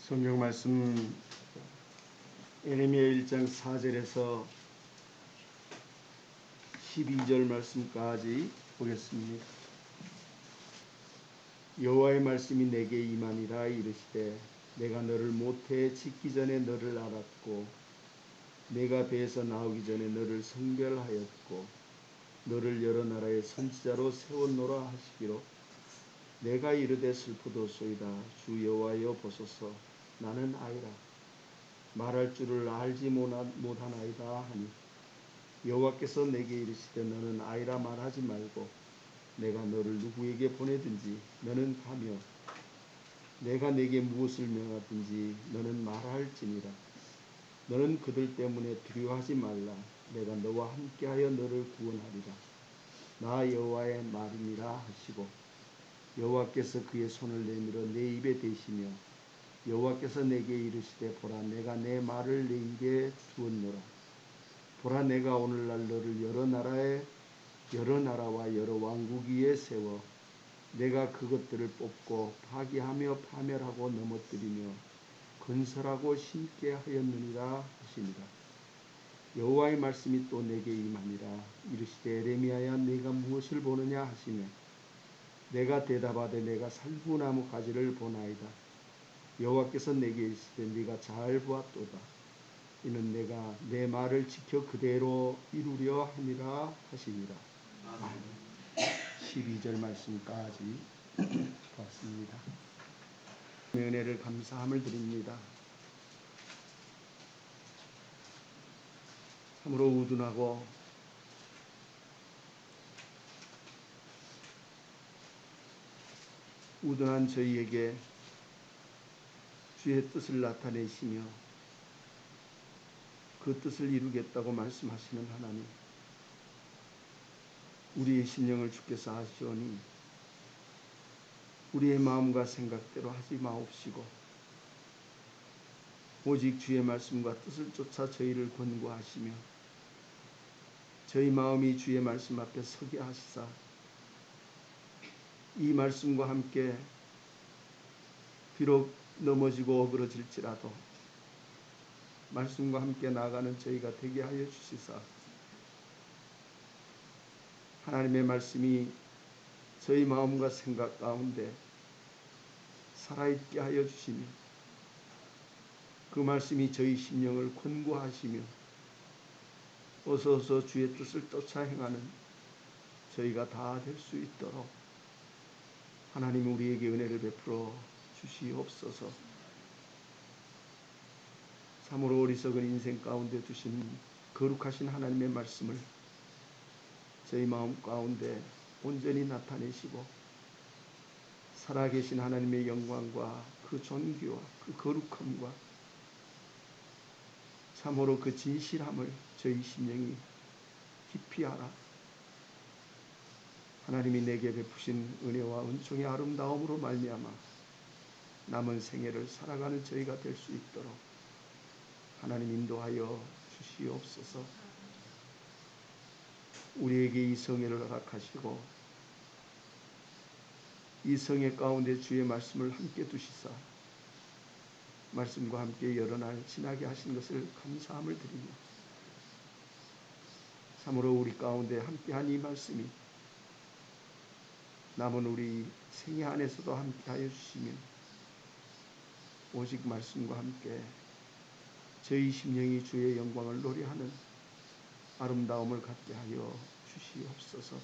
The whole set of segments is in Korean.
성경 말씀 예레미야 1장 4절에서 12절 말씀까지 보겠습니다. 여호와의 말씀이 내게 임하니라. 이르시되 내가 너를 모태에 짓기 전에 너를 알았고 내가 배에서 나오기 전에 너를 성별하였고 너를 여러 나라의 선지자로 세웠노라 하시기로 내가 이르되 슬프도소이다. 주 여호와여 보소서 나는 아이라 말할 줄을 알지 못하나이다 하니 여호와께서 내게 이르시되 너는 아이라 말하지 말고 내가 너를 누구에게 보내든지 너는 가며 내가 내게 무엇을 명하든지 너는 말할지니라. 너는 그들 때문에 두려워하지 말라. 내가 너와 함께하여 너를 구원하리라. 나 여호와의 말이니라 하시고 여호와께서 그의 손을 내밀어 내 입에 대시며 여호와께서 내게 이르시되 보라 내가 내 말을 내 입에 두었노라. 보라 내가 오늘날 너를 여러 나라와 여러 왕국 위에 세워 내가 그것들을 뽑고 파괴하며 파멸하고 넘어뜨리며 건설하고 심게 하였느니라 하시니라. 여호와의 말씀이 또 내게 임하니라. 이르시되 에레미야야 네가 무엇을 보느냐 하시며 내가 대답하되 내가 살구나무 가지를 보나이다. 여호와께서 내게 이르시되 네가 잘 보았도다. 이는 내가 내 말을 지켜 그대로 이루려 함이라 하시니라. 12절 말씀까지 보았습니다. 은혜를 감사함을 드립니다. 참으로 우둔하고 우둔한 저희에게 주의 뜻을 나타내시며 그 뜻을 이루겠다고 말씀하시는 하나님, 우리의 심령을 주께서 아시오니 우리의 마음과 생각대로 하지 마옵시고 오직 주의 말씀과 뜻을 쫓아 저희를 권고하시며 저희 마음이 주의 말씀 앞에 서게 하시사 이 말씀과 함께 비록 넘어지고 어그러질지라도 말씀과 함께 나아가는 저희가 되게 하여 주시사 하나님의 말씀이 저희 마음과 생각 가운데 살아있게 하여 주시며 그 말씀이 저희 심령을 권고하시며 어서 주의 뜻을 쫓아 행하는 저희가 다 될 수 있도록 하나님 우리에게 은혜를 베풀어 주시옵소서. 참으로 어리석은 인생 가운데 두신 거룩하신 하나님의 말씀을 저희 마음 가운데 온전히 나타내시고 살아계신 하나님의 영광과 그 존귀와 그 거룩함과 참으로 그 진실함을 저희 심령이 깊이 알아 하나님이 내게 베푸신 은혜와 은총의 아름다움으로 말미암아 남은 생애를 살아가는 저희가 될 수 있도록 하나님 인도하여 주시옵소서. 우리에게 이 성회를 허락하시고 이 성회 가운데 주의 말씀을 함께 두시사 말씀과 함께 여러 날 지나게 하신 것을 감사함을 드리며 참으로 우리 가운데 함께한 이 말씀이 남은 우리 생애 안에서도 함께하여 주시며 오직 말씀과 함께 저희 심령이 주의 영광을 노래하는 아름다움을 갖게 하여 주시옵소서.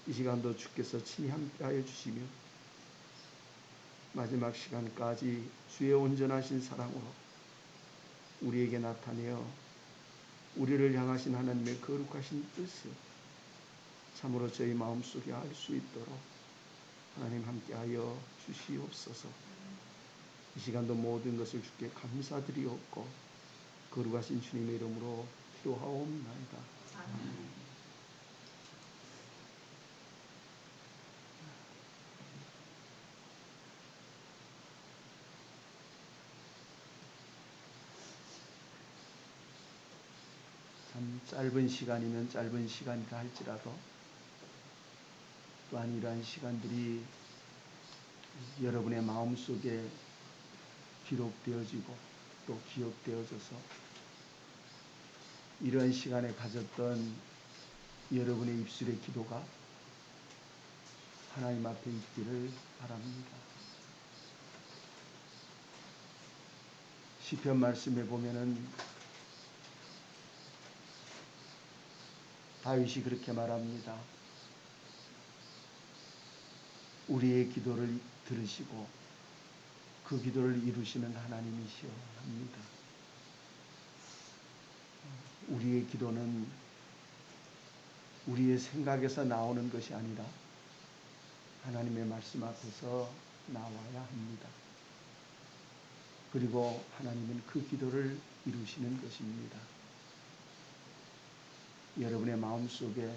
이 시간도 주께서 친히 함께하여 주시며 마지막 시간까지 주의 온전하신 사랑으로 우리에게 나타내어 우리를 향하신 하나님의 거룩하신 뜻을 참으로 저희 마음속에 알 수 있도록 하나님 함께하여 주시옵소서. 이 시간도 모든 것을 주께 감사드리옵고 거룩하신 주님의 이름으로 기도하옵나이다. 참 짧은 시간이면 짧은 시간이라 할지라도 또한 이러한 시간들이 여러분의 마음속에 기록되어지고 또 기억되어져서 이런 시간에 가졌던 여러분의 입술의 기도가 하나님 앞에 있기를 바랍니다. 시편 말씀에 보면은 다윗이 그렇게 말합니다. 우리의 기도를 들으시고 그 기도를 이루시는 하나님이시여 합니다. 우리의 기도는 우리의 생각에서 나오는 것이 아니라 하나님의 말씀 앞에서 나와야 합니다. 그리고 하나님은 그 기도를 이루시는 것입니다. 여러분의 마음속에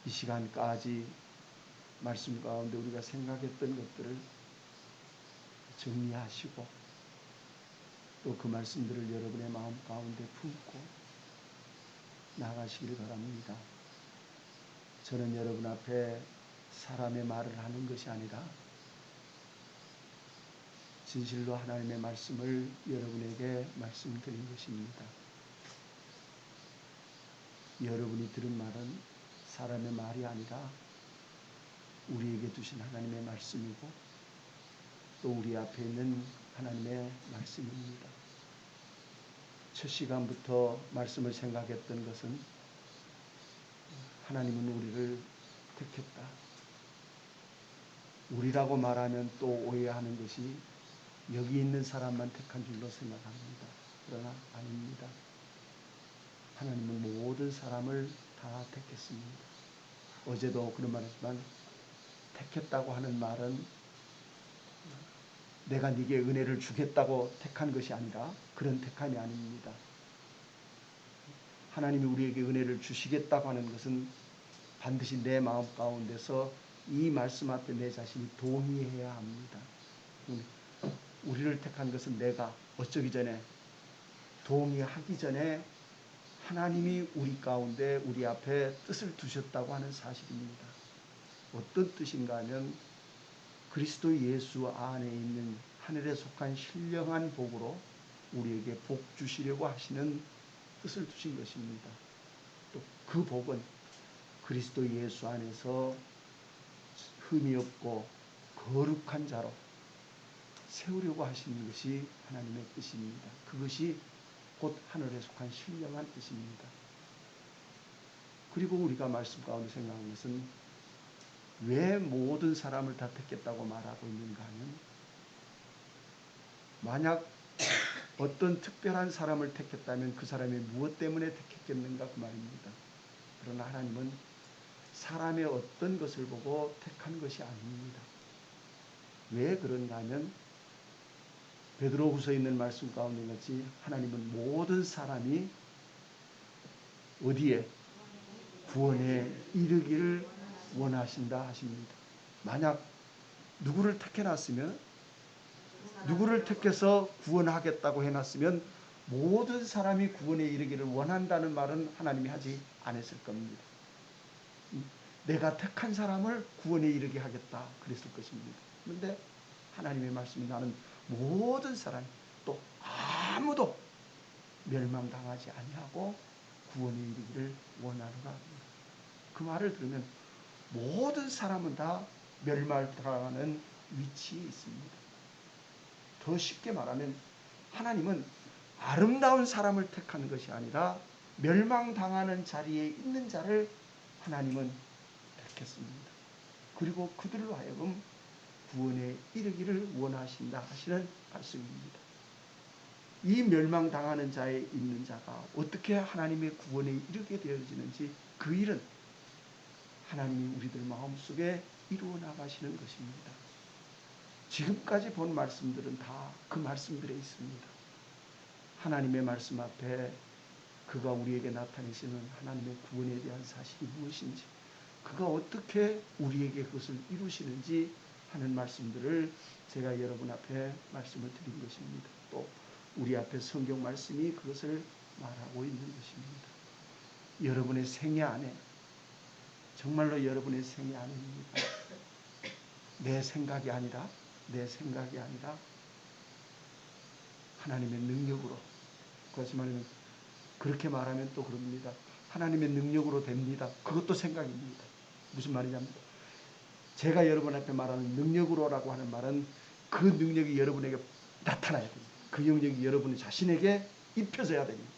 이 시간까지 말씀 가운데 우리가 생각했던 것들을 정리하시고 또 그 말씀들을 여러분의 마음 가운데 품고 나가시기를 바랍니다. 저는 여러분 앞에 사람의 말을 하는 것이 아니라 진실로 하나님의 말씀을 여러분에게 말씀드린 것입니다. 여러분이 들은 말은 사람의 말이 아니라 우리에게 주신 하나님의 말씀이고 또 우리 앞에 있는 하나님의 말씀입니다. 첫 시간부터 말씀을 생각했던 것은 하나님은 우리를 택했다. 우리라고 말하면 또 오해하는 것이 여기 있는 사람만 택한 줄로 생각합니다. 그러나 아닙니다. 하나님은 모든 사람을 다 택했습니다. 어제도 그런 말했지만 택했다고 하는 말은 내가 네게 은혜를 주겠다고 택한 것이 아니라 그런 택함이 아닙니다. 하나님이 우리에게 은혜를 주시겠다고 하는 것은 반드시 내 마음 가운데서 이 말씀 앞에 내 자신이 동의해야 합니다. 우리를 택한 것은 내가 어쩌기 전에 동의하기 전에 하나님이 우리 가운데 우리 앞에 뜻을 두셨다고 하는 사실입니다. 어떤 뜻인가 하면 그리스도 예수 안에 있는 하늘에 속한 신령한 복으로 우리에게 복 주시려고 하시는 뜻을 두신 것입니다. 또 그 복은 그리스도 예수 안에서 흠이 없고 거룩한 자로 세우려고 하시는 것이 하나님의 뜻입니다. 그것이 곧 하늘에 속한 신령한 뜻입니다. 그리고 우리가 말씀 가운데 생각하는 것은 왜 모든 사람을 다 택했다고 말하고 있는가 하면 만약 어떤 특별한 사람을 택했다면 그 사람이 무엇 때문에 택했겠는가 그 말입니다. 그러나 하나님은 사람의 어떤 것을 보고 택한 것이 아닙니다. 왜 그런가 하면 베드로후서에 있는 말씀 가운데 같이 하나님은 모든 사람이 어디에 구원에 이르기를 원하신다 하십니다. 만약 누구를 택해놨으면 누구를 택해서 구원하겠다고 해놨으면 모든 사람이 구원에 이르기를 원한다는 말은 하나님이 하지 않았을 겁니다. 내가 택한 사람을 구원에 이르게 하겠다 그랬을 것입니다. 그런데 하나님의 말씀이 나는 모든 사람 또 아무도 멸망당하지 아니하고 구원에 이르기를 원하노라 합니다. 그 말을 들으면 모든 사람은 다 멸망당하는 위치에 있습니다. 더 쉽게 말하면 하나님은 아름다운 사람을 택하는 것이 아니라 멸망당하는 자리에 있는 자를 하나님은 택했습니다. 그리고 그들로 하여금 구원에 이르기를 원하신다 하시는 말씀입니다. 이 멸망당하는 자에 있는 자가 어떻게 하나님의 구원에 이르게 되어지는지 그 일은 하나님이 우리들 마음속에 이루어 나가시는 것입니다. 지금까지 본 말씀들은 다 그 말씀들에 있습니다. 하나님의 말씀 앞에 그가 우리에게 나타내시는 하나님의 구원에 대한 사실이 무엇인지 그가 어떻게 우리에게 그것을 이루시는지 하는 말씀들을 제가 여러분 앞에 말씀을 드린 것입니다. 또 우리 앞에 성경 말씀이 그것을 말하고 있는 것입니다. 여러분의 생애 안에 정말로 여러분의 생애 안에입니다. 내 생각이 아니라 하나님의 능력으로. 그것이 말하면 그렇게 말하면 또 그럽니다. 하나님의 능력으로 됩니다. 그것도 생각입니다. 무슨 말이냐면 제가 여러분 앞에 말하는 능력으로라고 하는 말은 그 능력이 여러분에게 나타나야 됩니다. 그 능력이 여러분 자신에게 입혀져야 됩니다.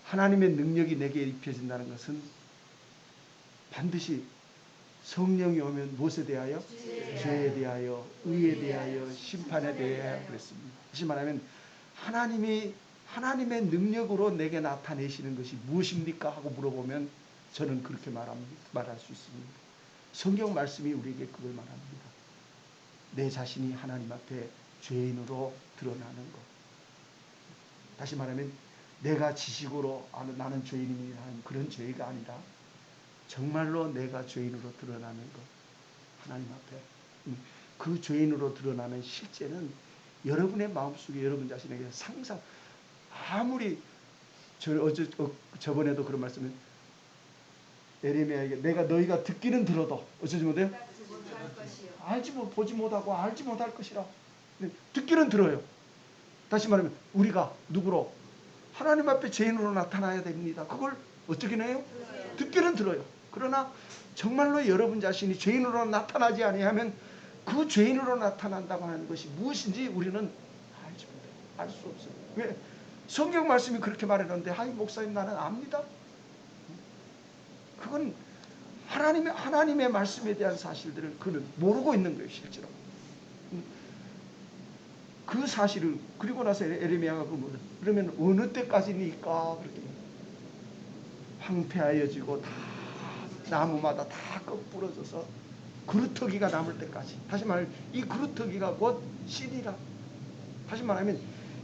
하나님의 능력이 내게 입혀진다는 것은 반드시 성령이 오면 무엇에 대하여? 죄에 대하여, 의에 대하여, 심판에 대하여 그랬습니다. 다시 말하면 하나님의 능력으로 내게 나타내시는 것이 무엇입니까? 하고 물어보면 저는 그렇게 말할 수 있습니다. 성경 말씀이 우리에게 그걸 말합니다. 내 자신이 하나님 앞에 죄인으로 드러나는 것. 다시 말하면 내가 지식으로 나는 죄인이라는 그런 죄가 아니라 정말로 내가 죄인으로 드러나는 것. 하나님 앞에 그 죄인으로 드러나는 실제는 여러분의 마음속에 여러분 자신에게 상상 아무리 저번에도 그런 말씀을 에레미야에게 내가 너희가 듣기는 들어도 어쩌지 못해요? 알지 못 보지 못하고 알지 못할 것이라. 듣기는 들어요. 다시 말하면 우리가 누구로 하나님 앞에 죄인으로 나타나야 됩니다. 그걸 어떻게 해요? 듣기는 들어요. 그러나 정말로 여러분 자신이 죄인으로 나타나지 아니하면 그 죄인으로 나타난다고 하는 것이 무엇인지 우리는 알지 못해요. 알 수 없어요. 왜? 성경 말씀이 그렇게 말했는데 하이 목사님 나는 압니다. 그건 하나님의 말씀에 대한 사실들을 그는 모르고 있는 거예요. 실제로. 그 사실을 그리고 나서 에레미야가 그러면 어느 때까지니까 그렇게 황폐하여지고 다 나무마다 다 꺾부러져서 그루터기가 남을 때까지. 다시 말하면 이 그루터기가 곧 신이라. 다시 말하면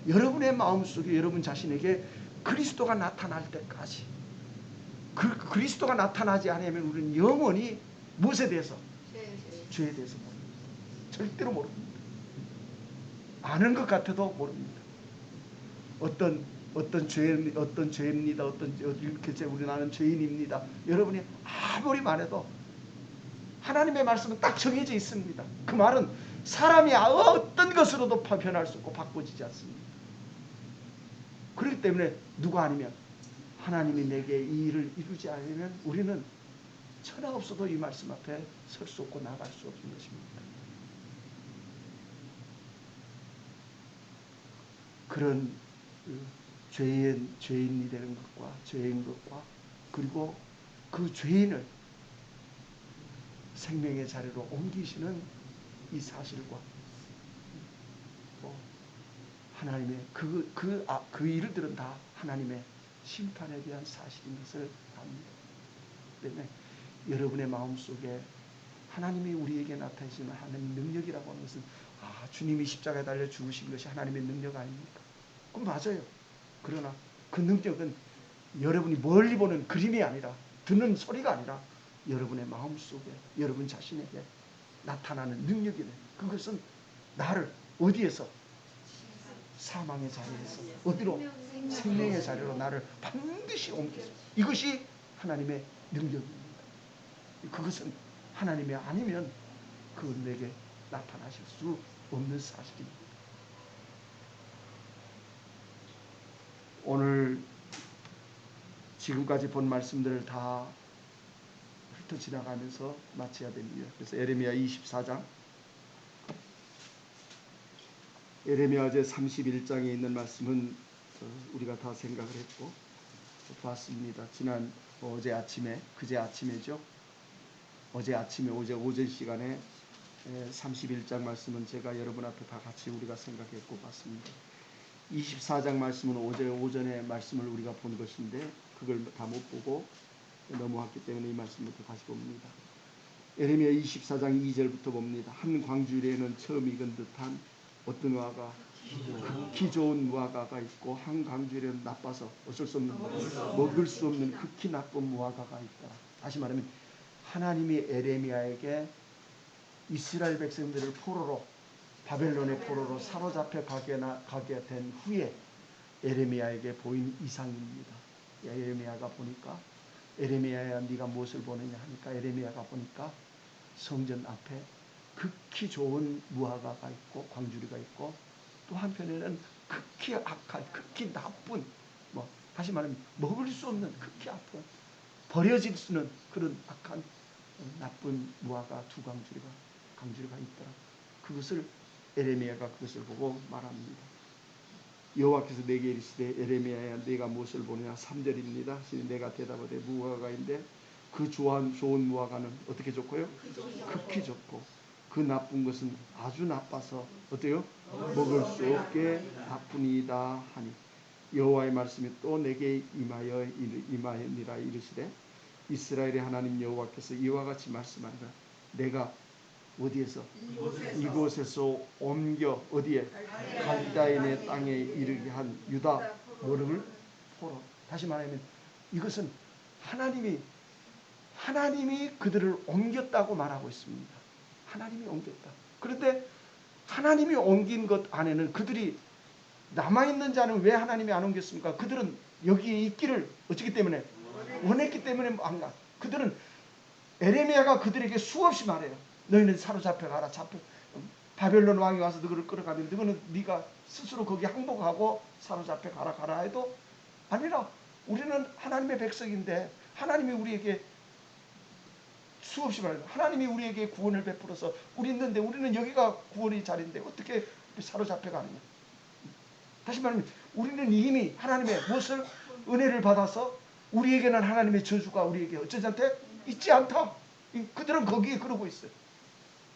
여러분의 마음속에 여러분 자신에게 그리스도가 나타날 때까지. 그리스도가 나타나지 않으면 우리는 영원히 무엇에 대해서? 죄에 대해서 모릅니다. 절대로 모릅니다. 아는 것 같아도 모릅니다. 어떤 죄입니다. 이렇게 우리 나는 죄인입니다. 여러분이 아무리 말해도 하나님의 말씀은 딱 정해져 있습니다. 그 말은 사람이 어떤 것으로도 변할 수 없고 바꿔지지 않습니다. 그렇기 때문에 누가 아니면 하나님이 내게 이 일을 이루지 않으면 우리는 천하 없어도 이 말씀 앞에 설 수 없고 나갈 수 없는 것입니다. 그런 죄인이 되는 것과 죄인 것과 그리고 그 죄인을 생명의 자리로 옮기시는 이 사실과 하나님의 그 일들은 다 하나님의 심판에 대한 사실인 것을 압니다. 때문에 여러분의 마음속에 하나님이 우리에게 나타내시는 하나님의 능력이라고 하는 것은 주님이 십자가에 달려 죽으신 것이 하나님의 능력 아닙니까? 그건 맞아요. 그러나 그 능력은 여러분이 멀리 보는 그림이 아니라 듣는 소리가 아니라 여러분의 마음속에 여러분 자신에게 나타나는 능력이네. 그것은 나를 어디에서? 사망의 자리에서 어디로? 생명의 자리로 나를 반드시 옮기죠. 이것이 하나님의 능력입니다. 그것은 하나님이 아니면 그건 내게 나타나실 수 없는 사실입니다. 오늘 지금까지 본 말씀들을 다 훑어 지나가면서 마쳐야 됩니다. 그래서 에레미야 24장 에레미야 어제 31장에 있는 말씀은 우리가 다 생각을 했고 봤습니다. 어제 아침에 그제 아침에죠. 어제 오전 시간에 31장 말씀은 제가 여러분 앞에 다 같이 우리가 생각했고 봤습니다. 24장 말씀은 어제 오전에 말씀을 우리가 본 것인데 그걸 다 못 보고 넘어왔기 때문에 이 말씀부터 다시 봅니다. 에레미야 24장 2절부터 봅니다. 한 광주리에는 처음 익은 듯한 어떤 무화과, 극히 좋은 무화과가 있고 한 광주리에는 나빠서 어쩔 수 없는 먹을 수 없는 극히 나쁜 무화과가 있다. 다시 말하면 하나님이 에레미야에게 이스라엘 백성들을 바벨론의 포로로 사로잡혀 가게 된 후에 에레미야에게 보인 이상입니다. 에레미야가 보니까 에레미야야 네가 무엇을 보느냐 하니까 에레미야가 보니까 성전 앞에 극히 좋은 무화과가 있고 광주리가 있고, 또 한편에는 극히 악한, 극히 나쁜, 다시 말하면 먹을 수 없는 극히 아픈, 버려질 수는 그런 악한 나쁜 무화과 두 강주리가 있더라. 그것을 에레미야가 그것을 보고 말합니다. 여호와께서 내게 이르시되 에레미야야 네가 무엇을 보느냐. 3절입니다. 내가 대답하되 무화과인데 그 좋은 무화과는 어떻게 좋고요? 극히 좋고 그 나쁜 것은 아주 나빠서 어때요? 먹을 수 없게 나쁘니이다 하니, 여호와의 말씀이 또 내게 임하니라. 이르시되 이스라엘의 하나님 여호와께서 이와 같이 말씀하니라. 내가 어디에서? 이곳에서 옮겨 어디에? 갈대아인의 땅에 이르게 한 유다 무릎을 포로. 다시 말하면 이것은 하나님이 그들을 옮겼다고 말하고 있습니다. 하나님이 옮겼다. 그런데 하나님이 옮긴 것 안에는 그들이 남아있는 자는 왜 하나님이 안 옮겼습니까? 그들은 여기에 있기를 어찌기 때문에? 원했기 때문에 안 가. 그들은, 에레미야가 그들에게 수없이 말해요. 너희는 사로잡혀 가라. 바벨론 왕이 와서 너희를 끌어가면 너희는 네가 스스로 거기 항복하고 사로잡혀 가라 해도 아니라, 우리는 하나님의 백성인데 하나님이 우리에게 수없이 말해요. 하나님이 우리에게 구원을 베풀어서 우리 있는데 우리는 여기가 구원의 자리인데 어떻게 사로잡혀 가느냐. 다시 말하면 우리는 이미 하나님의 무엇을? 은혜를 받아서 우리에게는 하나님의 저주가 우리에게 어쩌지 않대? 있지 않다. 그들은 거기에 그러고 있어요.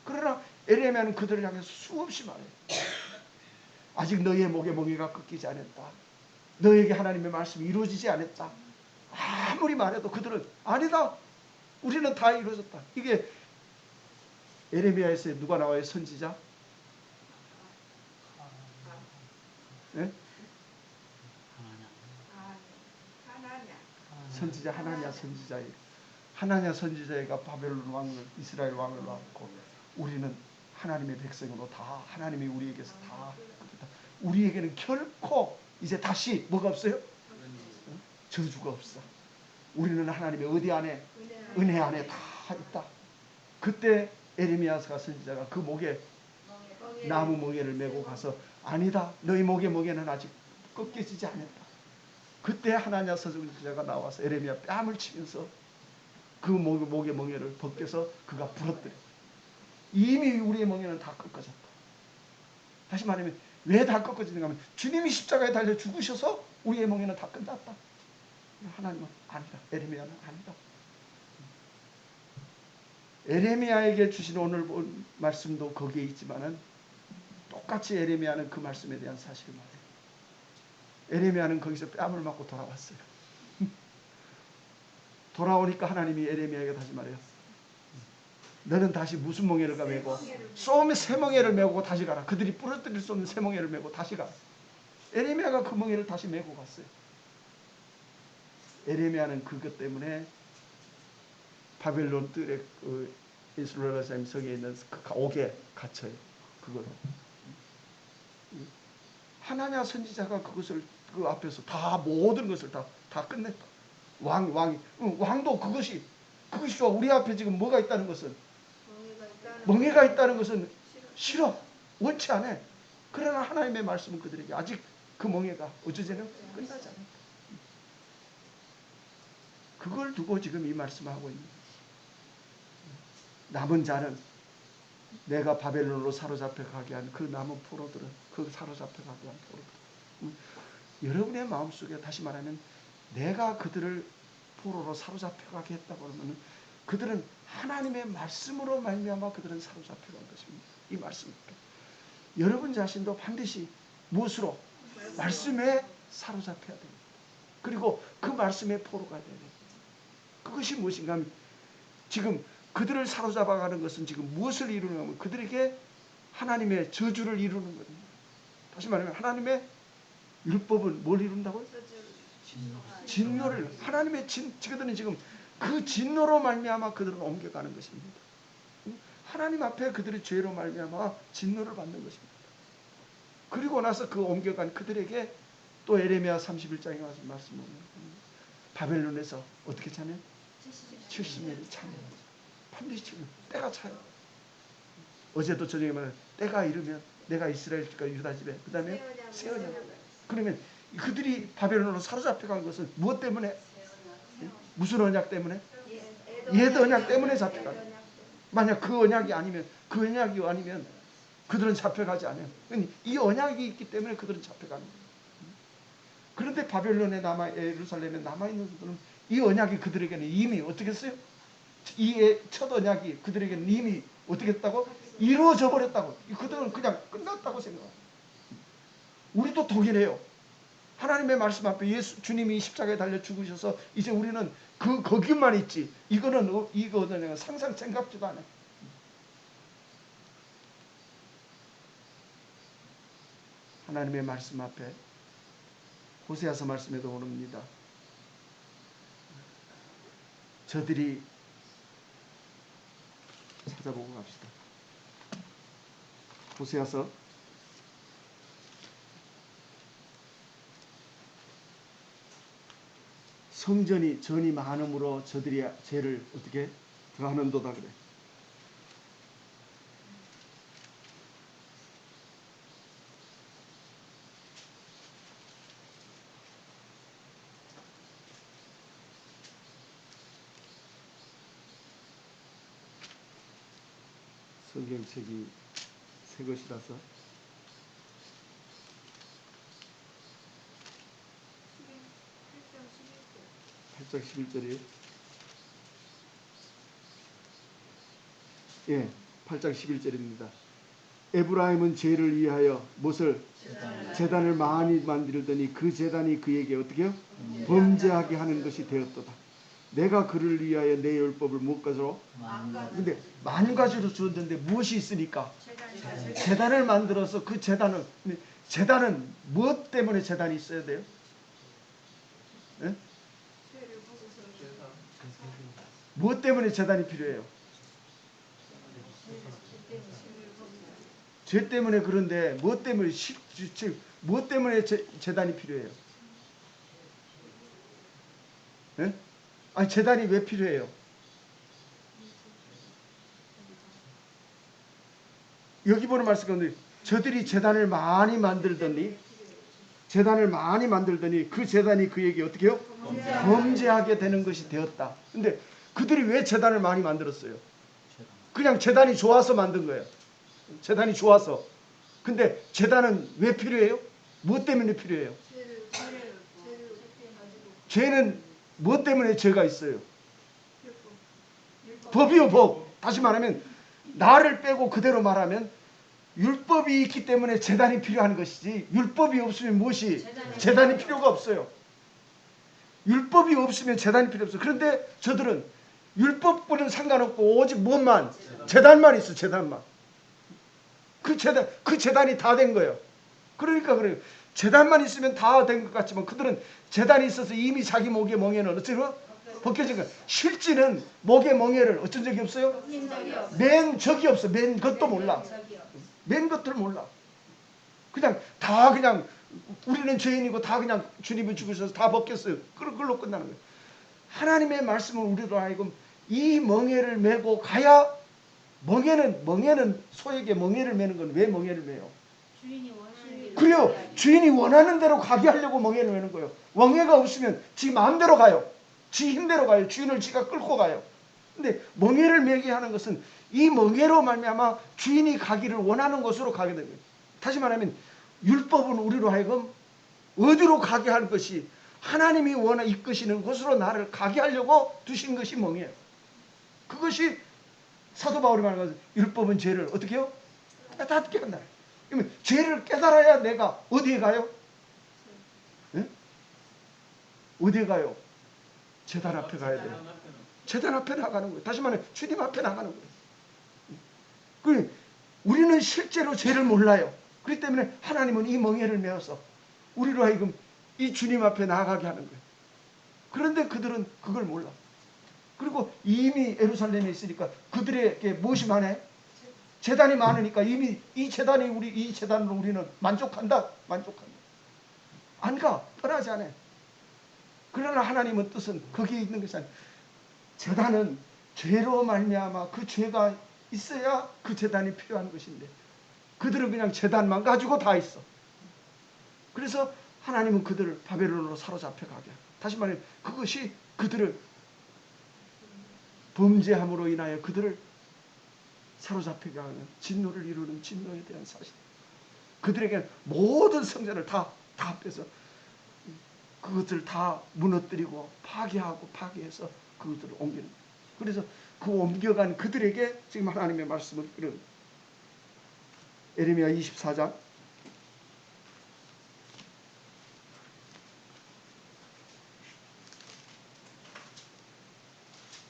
그러나 에레미야는 그들을 향해서 수없이 말해요. 아직 너희의 목에 멍에가 꺾이지 않았다. 너희에게 하나님의 말씀이 이루어지지 않았다. 아무리 말해도 그들은 아니다. 우리는 다 이루어졌다. 이게 에레미야에서 누가 나와요? 선지자? 네? 선지자 하나냐 선지자가 바벨론 왕을, 이스라엘 왕을 낳고, 우리는 하나님의 백성으로 다 하나님이 우리에게서 다 우리에게는 결코 이제 다시 뭐가 없어요? 저주가 없어. 우리는 하나님의 어디 안에? 은혜 안에 다 있다. 그때 에레미야가 선지자가 그 목에 나무 멍에를 메고 가서 아니다. 너희 목의 멍에는 아직 꺾여지지 않았다. 그때 하나냐 선지자가 나와서 에레미야 뺨을 치면서 그 목의 멍에를 벗겨서 그가 부러뜨려. 이미 우리의 멍에는 다 꺾어졌다. 다시 말하면 왜 다 꺾어지는가 하면 주님이 십자가에 달려 죽으셔서 우리의 멍에는 다 끝났다. 하나님은 아니다. 에레미야는 아니다. 에레미야에게 주신 오늘 본 말씀도 거기에 있지만은 똑같이 에레미야는 그 말씀에 대한 사실을 말해요. 에레미야는 거기서 뺨을 맞고 돌아왔어요. 돌아오니까 하나님이 에레미야에게 다시 말해요. 너는 다시 무슨 멍에를 메고? 쏘면 새 멍에를 메고 다시 가라. 그들이 부러뜨릴 수 없는 새 멍에를 메고 다시 가. 에레미야가 그 멍에를 다시 메고 갔어요. 에레미야는 그것 때문에 바벨론 뜰에 이스라엘 성에 있는 그 옥에 갇혀요. 그걸 하나냐 선지자가 그것을 그 앞에서 다 모든 것을 다 끝냈다. 왕도 그것이 좋아. 우리 앞에 지금 뭐가 있다는 것은, 멍해가 있다는 것은 싫어. 원치 않아. 그러나 하나님의 말씀은 그들에게 아직 그 멍해가 어쩌지는 끝나지 않았다. 그걸 두고 지금 이 말씀하고 있는 거예요. 남은 자는 내가 바벨론으로 사로잡혀 가게 한 그 남은 포로들은, 그 사로잡혀 가게 한 포로들, 여러분의 마음속에, 다시 말하면 내가 그들을 포로로 사로잡혀 가게 했다고 하면 그들은 하나님의 말씀으로 말미암아 그들은 사로잡혀 간 것입니다. 이 말씀입니다. 여러분 자신도 반드시 무엇으로? 말씀에 사로잡혀야 됩니다. 그리고 그 말씀의 포로가 되어야 됩니다. 그것이 무엇인가 하면 지금 그들을 사로잡아가는 것은 지금 무엇을 이루는가 하면 그들에게 하나님의 저주를 이루는 겁니다. 다시 말하면 하나님의 율법은 뭘 이룬다고요? 진노를. 하나님의 그들은 지금 그 진노로 말미암아 그들은 옮겨가는 것입니다. 하나님 앞에 그들의 죄로 말미암아 진노를 받는 것입니다. 그리고 나서 그 옮겨간 그들에게 또 에레미야 31장에 와서 말씀합니다. 바벨론에서 어떻게 참여? 70년을 참여하죠. 반드시 지금 때가 차요. 어제도 저녁에 말한 때가 이르면 내가 이스라엘 집과 유다 집에 그 다음에 새 언약. 그러면 그들이 바벨론으로 사로잡혀간 것은 무엇 때문에? 무슨 언약 때문에? 옛 언약 때문에 잡혀간 거예요. 만약 그 언약이 아니면 그들은 잡혀가지 않아요. 이 언약이 있기 때문에 그들은 잡혀가는 거예요. 그런데 바벨론에 예루살렘에 남아있는 그들은 이 언약이 그들에게는 이미 어떻게 했어요? 이 첫 언약이 그들에게는 이미 어떻게 했다고? 이루어져 버렸다고. 그들은 그냥 끝났다고 생각합니다. 우리도 동일해요. 하나님의 말씀 앞에 주님이 십자가에 달려 죽으셔서 이제 우리는 거기만 있지. 이거는 상상 생각지도 않아요. 하나님의 말씀 앞에 호세아서 말씀에도 오릅니다. 저들이 찾아보고 갑시다. 호세아서 '전이 많음으로 저들이 죄를 어떻게 더하는도다' 그래. 성경책이 새 것이라서 8장 11절이에요. 예, 8장 11절입니다. 에브라임은 죄를 위하여 무엇을? 제단을 많이 만들더니 그 제단이 그에게 어떻게 해요? 범죄하게 하는 것이 되었도다. 내가 그를 위하여 내 율법을 못 가지로 근데 만 가지로 주었는데 무엇이 있으니까? 제단을 만들어서 그 제단은 무엇 때문에 제단이 있어야 돼요? 네? 무엇 때문에 제단이 필요해요? 죄 때문에. 그런데 무엇 때문에 제단이 필요해요? 네? 아니 제단이 왜 필요해요? 여기 보는 말씀 가운데 저들이 제단을 많이 만들더니 그 제단이 그에게 어떻게 해요? 범죄하게 되는 것이 되었다. 근데 그들이 왜 제단을 많이 만들었어요? 그냥 제단이 좋아서 만든 거예요. 제단이 좋아서. 근데 제단은 왜 필요해요? 무엇 때문에 필요해요? 죄는 무엇 때문에 죄가 있어요? 법이요, 법. 다시 말하면 나를 빼고 그대로 말하면 율법이 있기 때문에 제단이 필요한 것이지 율법이 없으면 무엇이? 제단이 필요가 없어요. 율법이 없으면 제단이 필요 없어요. 그런데 저들은 율법과는 상관없고 오직 무엇만? 제단만 있어. 제단만. 그 제단이 다 된 거예요. 그러니까 그래요. 제단만 있으면 다 된 것 같지만 그들은 제단이 있어서 이미 자기 목의 멍에는 어쩌고 벗겨진 거예요. 실제는 목의 멍에를 어쩐 적이 없어요? 맨 적이 없어. 맨 것도 몰라. 맨 것들 몰라. 그냥 우리는 죄인이고 다 그냥 주님이 죽으셔서 다 벗겼어요. 그걸로 끝나는 거예요. 하나님의 말씀을 우리로 하여금 이 멍에를 메고 가야 멍에는 소에게 멍에를 메는 건 왜 멍에를 메요? 그래요. 주인이 원하는 대로 가게 하려고 멍에를 메는 거예요. 멍에가 없으면 지 마음대로 가요. 지 힘대로 가요. 주인을 지가 끌고 가요. 근데 멍에를 메게 하는 것은 이 멍에로 말미암아 주인이 가기를 원하는 곳으로 가게 됩니다. 다시 말하면 율법은 우리로 하여금 어디로 가게 할 것이 하나님이 이끄시는 곳으로 나를 가게 하려고 두신 것이 멍에예요. 그것이 사도 바울이 말하는 것은 율법은 죄를 어떻게 해요? 깨닫게 한다. 그러면 죄를 깨달아야 내가 어디에 가요? 네? 어디에 가요? 제단 앞에 가야 돼요. 제단 앞에 나가는 거예요. 다시 말해 주님 앞에 나가는 거예요. 우리는 실제로 죄를 몰라요. 그렇기 때문에 하나님은 이 멍에를 메어서 우리로 하여금 이 주님 앞에 나가게 하는 거예요. 그런데 그들은 그걸 몰라. 그리고 이미 예루살렘에 있으니까 그들에게 무엇이 많아요? 제단이 많으니까 이미 이 제단으로 우리는 만족한다. 안 가. 떠나지 않아요. 그러나 하나님은 뜻은 거기에 있는 것이 아니에요. 제단은 죄로 말미암아 그 죄가 있어야 그 제단이 필요한 것인데 그들은 그냥 제단만 가지고 다 있어. 그래서 하나님은 그들을 바벨론으로 사로잡혀 가게. 다시 말해 그것이 그들을 범죄함으로 인하여 그들을 사로잡히게 하는 진노를 이루는 진노에 대한 사실. 그들에게 모든 성전을 다 빼서 그것을 다 무너뜨리고 파괴하고 파괴해서 그것들을 옮기는 거예요. 그래서 그 옮겨간 그들에게 지금 하나님의 말씀을 이런 예레미야 24장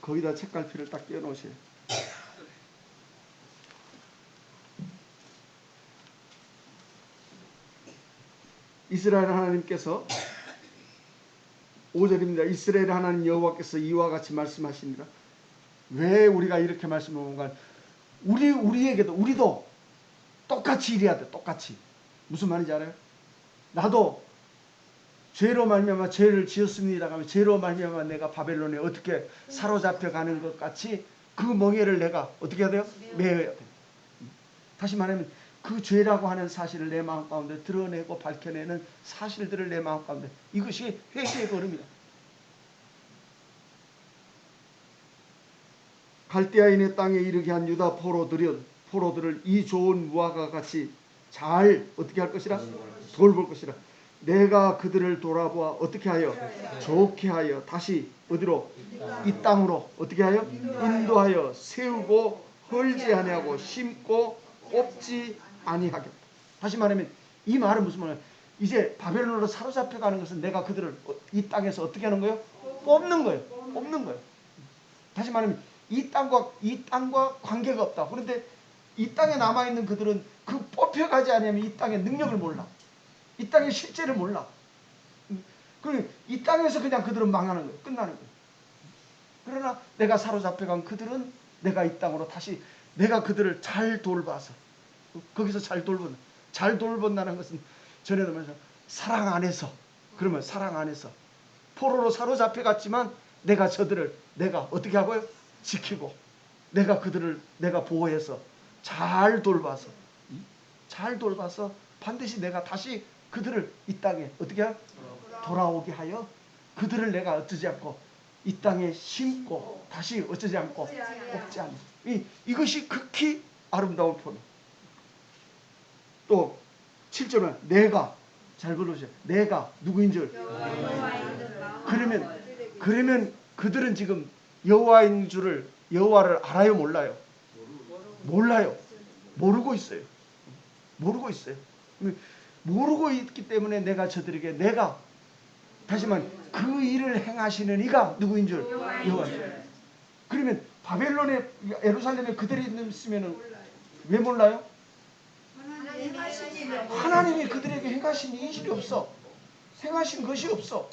거기다 책갈피를 딱 띄워놓으세요. 이스라엘 하나님께서 5절입니다. 이스라엘 하나님 여호와께서 이와 같이 말씀하십니다. 왜 우리가 이렇게 말씀하는가? 우리에게도 우리도 똑같이 일해야 돼. 똑같이. 무슨 말인지 알아요? 나도 죄로 말미암아 죄를 지었습니다 하면 죄로 말미암아 내가 바벨론에 어떻게 사로잡혀 가는 것 같이 그 멍에를 내가 어떻게 해야 돼요? 메어야 돼요. 다시 말하면 그 죄라고 하는 사실을 내 마음 가운데 드러내고 밝혀내는 사실들을 내 마음 가운데 이것이 회개의 걸음이다. 갈대아인의 땅에 이르게 한 유다 포로들을 이 좋은 무화과 같이 잘 어떻게 할 것이라? 돌볼 것이라. 내가 그들을 돌아보아 어떻게 하여? 좋게 하여 다시 어디로? 이 땅으로 어떻게 하여? 인도하여 세우고 헐지 아니하고 심고 뽑지 아니하겠다. 다시 말하면 이 말은 무슨 말이야? 이제 바벨론으로 사로잡혀 가는 것은 내가 그들을 이 땅에서 어떻게 하는 거예요? 뽑는 거예요. 뽑는 거예요. 다시 말하면 이 땅과 관계가 없다. 그런데 이 땅에 남아 있는 그들은 그 뽑혀가지 않으면 이 땅의 능력을 몰라. 이 땅의 실제를 몰라. 그리고 이 땅에서 그냥 그들은 망하는 거예요. 끝나는 거예요. 그러나 내가 사로잡혀간 그들은 내가 이 땅으로 다시 내가 그들을 잘 돌봐서 거기서 잘 돌본다는 것은 전에도 말해서 사랑 안에서 그러면 사랑 안에서 포로로 사로잡혀 갔지만 내가 저들을 내가 어떻게 하고요? 지키고 내가 그들을 내가 보호해서 잘 돌봐서 반드시 내가 다시 그들을 이 땅에 어떻게 하여? 돌아오게 하여 그들을 내가 어쩌지 않고 이 땅에 심고 다시 어쩌지 않고 뽑지 않는 이것이 극히 아름다운 표현. 또 7절은 내가 잘 불러주세요. 내가 누구인 줄 그러면 그들은 지금 여호와인 줄을 여호와를 알아요 몰라요? 몰라요. 모르고 있어요. 모르고 있기 때문에 내가 저들에게 내가 다시 말해 그 일을 행하시는 이가 누구인 줄 여호와인 줄. 그러면 바벨론에 예루살렘에 그들이 있으면 왜 몰라요? 하나님이 그들에게 행하신 일이 없어. 행하신 것이 없어.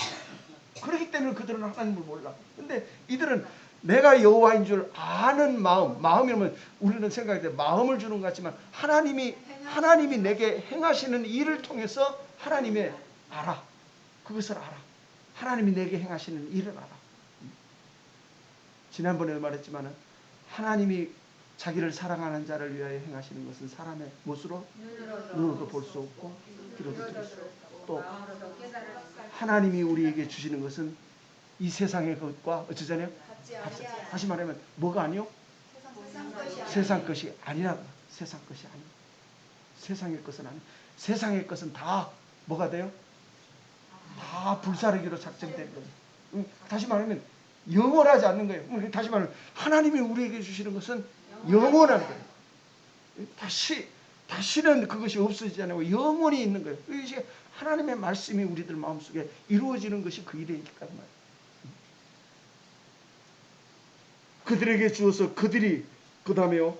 그렇기 때문에 그들은 하나님을 몰라. 근데 이들은 내가 여호와인 줄 아는 마음이면 우리는 생각할 때 마음을 주는 것 같지만 하나님이 내게 행하시는 일을 통해서 하나님의 알아. 그것을 알아. 하나님이 내게 행하시는 일을 알아. 지난번에도 말했지만 하나님이 자기를 사랑하는 자를 위하여 행하시는 것은 사람의 못으로 눈으로도 볼 수 없고 귀로도 들을 수 없고 또 하나님이 우리에게 주시는 것은 이 세상의 것과 어쩌잖아요? 다시 말하면 뭐가 아니요? 세상 것이 아니라 세상 것이 아니요. 세상의 것은 아니요. 세상의 것은 다 뭐가 돼요? 다 불사르기로 작정된 거예요. 다시 말하면 영원하지 않는 거예요. 다시 말하면 하나님이 우리에게 주시는 것은 영원한 거예요. 다시는 그것이 없어지지 않고 영원히 있는 거예요. 이게 하나님의 말씀이 우리들 마음속에 이루어지는 것이 그 일이니까 말이에요. 그들에게 주어서 그들이 그 다음에요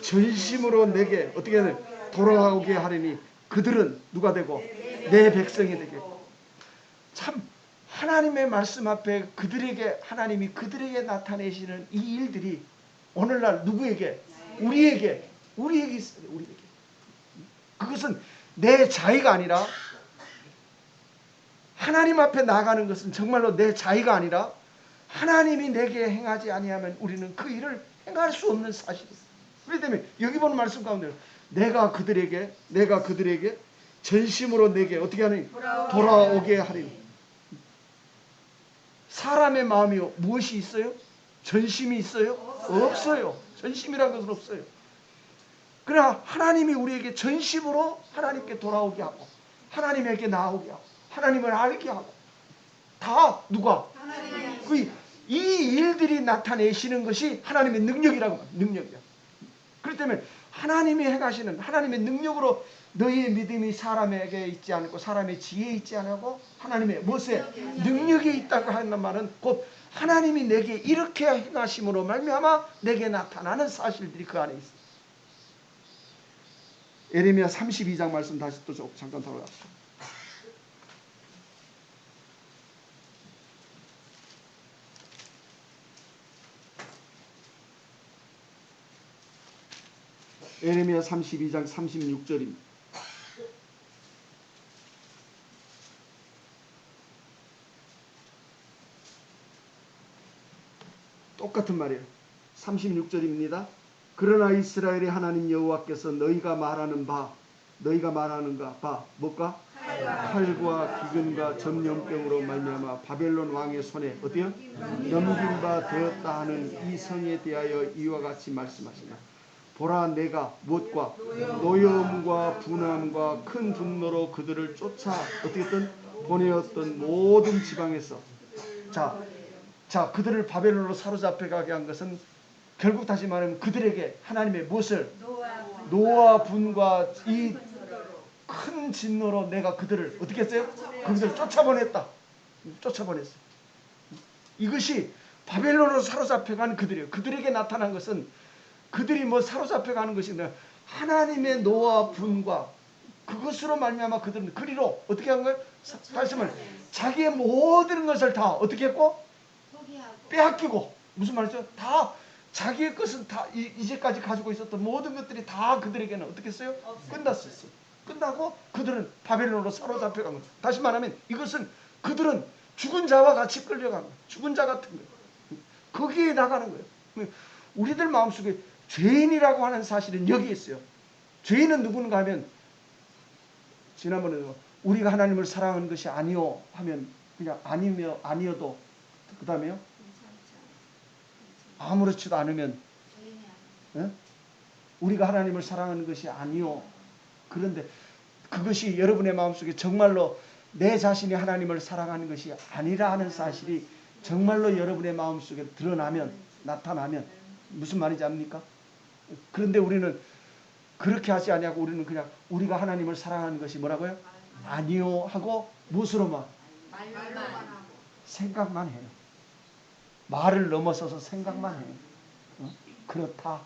전심으로 내게 어떻게 하냐 돌아오게 하리니 그들은 누가 되고 내 백성이 되겠고. 참 하나님의 말씀 앞에 하나님이 그들에게 나타내시는 이 일들이 오늘날 누구에게? 우리에게 있어요. 우리에게. 그것은 내 자의가 아니라 하나님 앞에 나아가는 것은 정말로 내 자의가 아니라 하나님이 내게 행하지 아니하면 우리는 그 일을 행할 수 없는 사실이다. 그렇기 때문에 여기 보는 말씀 가운데 내가 그들에게 전심으로 내게 어떻게 하니? 돌아오게 하리니. 사람의 마음이 무엇이 있어요? 전심이 있어요? 없어요. 전심이라는 것은 없어요. 그러나 하나님이 우리에게 전심으로 하나님께 돌아오게 하고 하나님에게 나오게 하고 하나님을 알게 하고 다 누가? 이 일들이 나타내시는 것이 하나님의 능력이라고 말해요. 능력이야. 그렇기 때문에 하나님이 행하시는 하나님의 능력으로 너희의 믿음이 사람에게 있지 않고 사람의 지혜에 있지 않고 하나님의 무엇에 능력이 있다고 하는 말은 곧 하나님이 내게 이렇게 행하심으로 말미암아 내게 나타나는 사실들이 그 안에 있습니다. 예레미야 32장 말씀 다시 또 잠깐 돌아갑시다. 예레미야 32장 36절입니다. 똑같은 말이에요. 36절입니다. 그러나 이스라엘의 하나님 여호와께서 너희가 말하는 바 뭐가? 칼과 기근과 전염병으로 말미암아 바벨론 왕의 손에 어때요? 넘긴 바 되었다 하는 이 성에 대하여 이와 같이 말씀하시나 보라 내가 무엇과 노여움과 분함과 큰 분노로 그들을 쫓아 어떻게든 보내었던 모든 지방에서 자 그들을 바벨론으로 사로잡혀 가게 한 것은 결국 다시 말하면 그들에게 하나님의 무엇을 노와 분과 이 큰 진노로 내가 그들을 어떻게 했어요? 그들을 쫓아보냈다. 쫓아보냈어요. 이것이 바벨론으로 사로잡혀간 그들이에요. 그들에게 나타난 것은 그들이 뭐 사로잡혀가는 것이 아니라 하나님의 노와 분과 그것으로 말미암아 그들은 그리로 어떻게 한 거예요? 다시 말해 자기의 모든 것을 다 어떻게 했고? 빼앗기고 무슨 말이죠? 다 자기의 것은 다 이제까지 가지고 있었던 모든 것들이 다 그들에게는 어떻게 했어요? 끝났었어요. 끝나고 그들은 바벨론으로 사로잡혀간 거예요. 다시 말하면 이것은 그들은 죽은 자와 같이 끌려간 거예요. 죽은 자 같은 거예요. 거기에 나가는 거예요. 우리들 마음속에 죄인이라고 하는 사실은 여기 있어요. 죄인은 누군가 하면 지난번에 우리가 하나님을 사랑하는 것이 아니요 하면 그냥 아니어도 그 다음에요 아무렇지도 않으면 우리가 하나님을 사랑하는 것이 아니요. 그런데 그것이 여러분의 마음속에 정말로 내 자신이 하나님을 사랑하는 것이 아니라 하는 사실이 정말로 여러분의 마음속에 드러나면 나타나면 무슨 말인지 압니까? 그런데 우리는 그렇게 하지 아니하고 우리는 그냥 우리가 하나님을 사랑하는 것이 뭐라고요? 아니요 하고 무엇으로만? 생각만 해요. 말을 넘어서서 생각만 해요. 그렇다.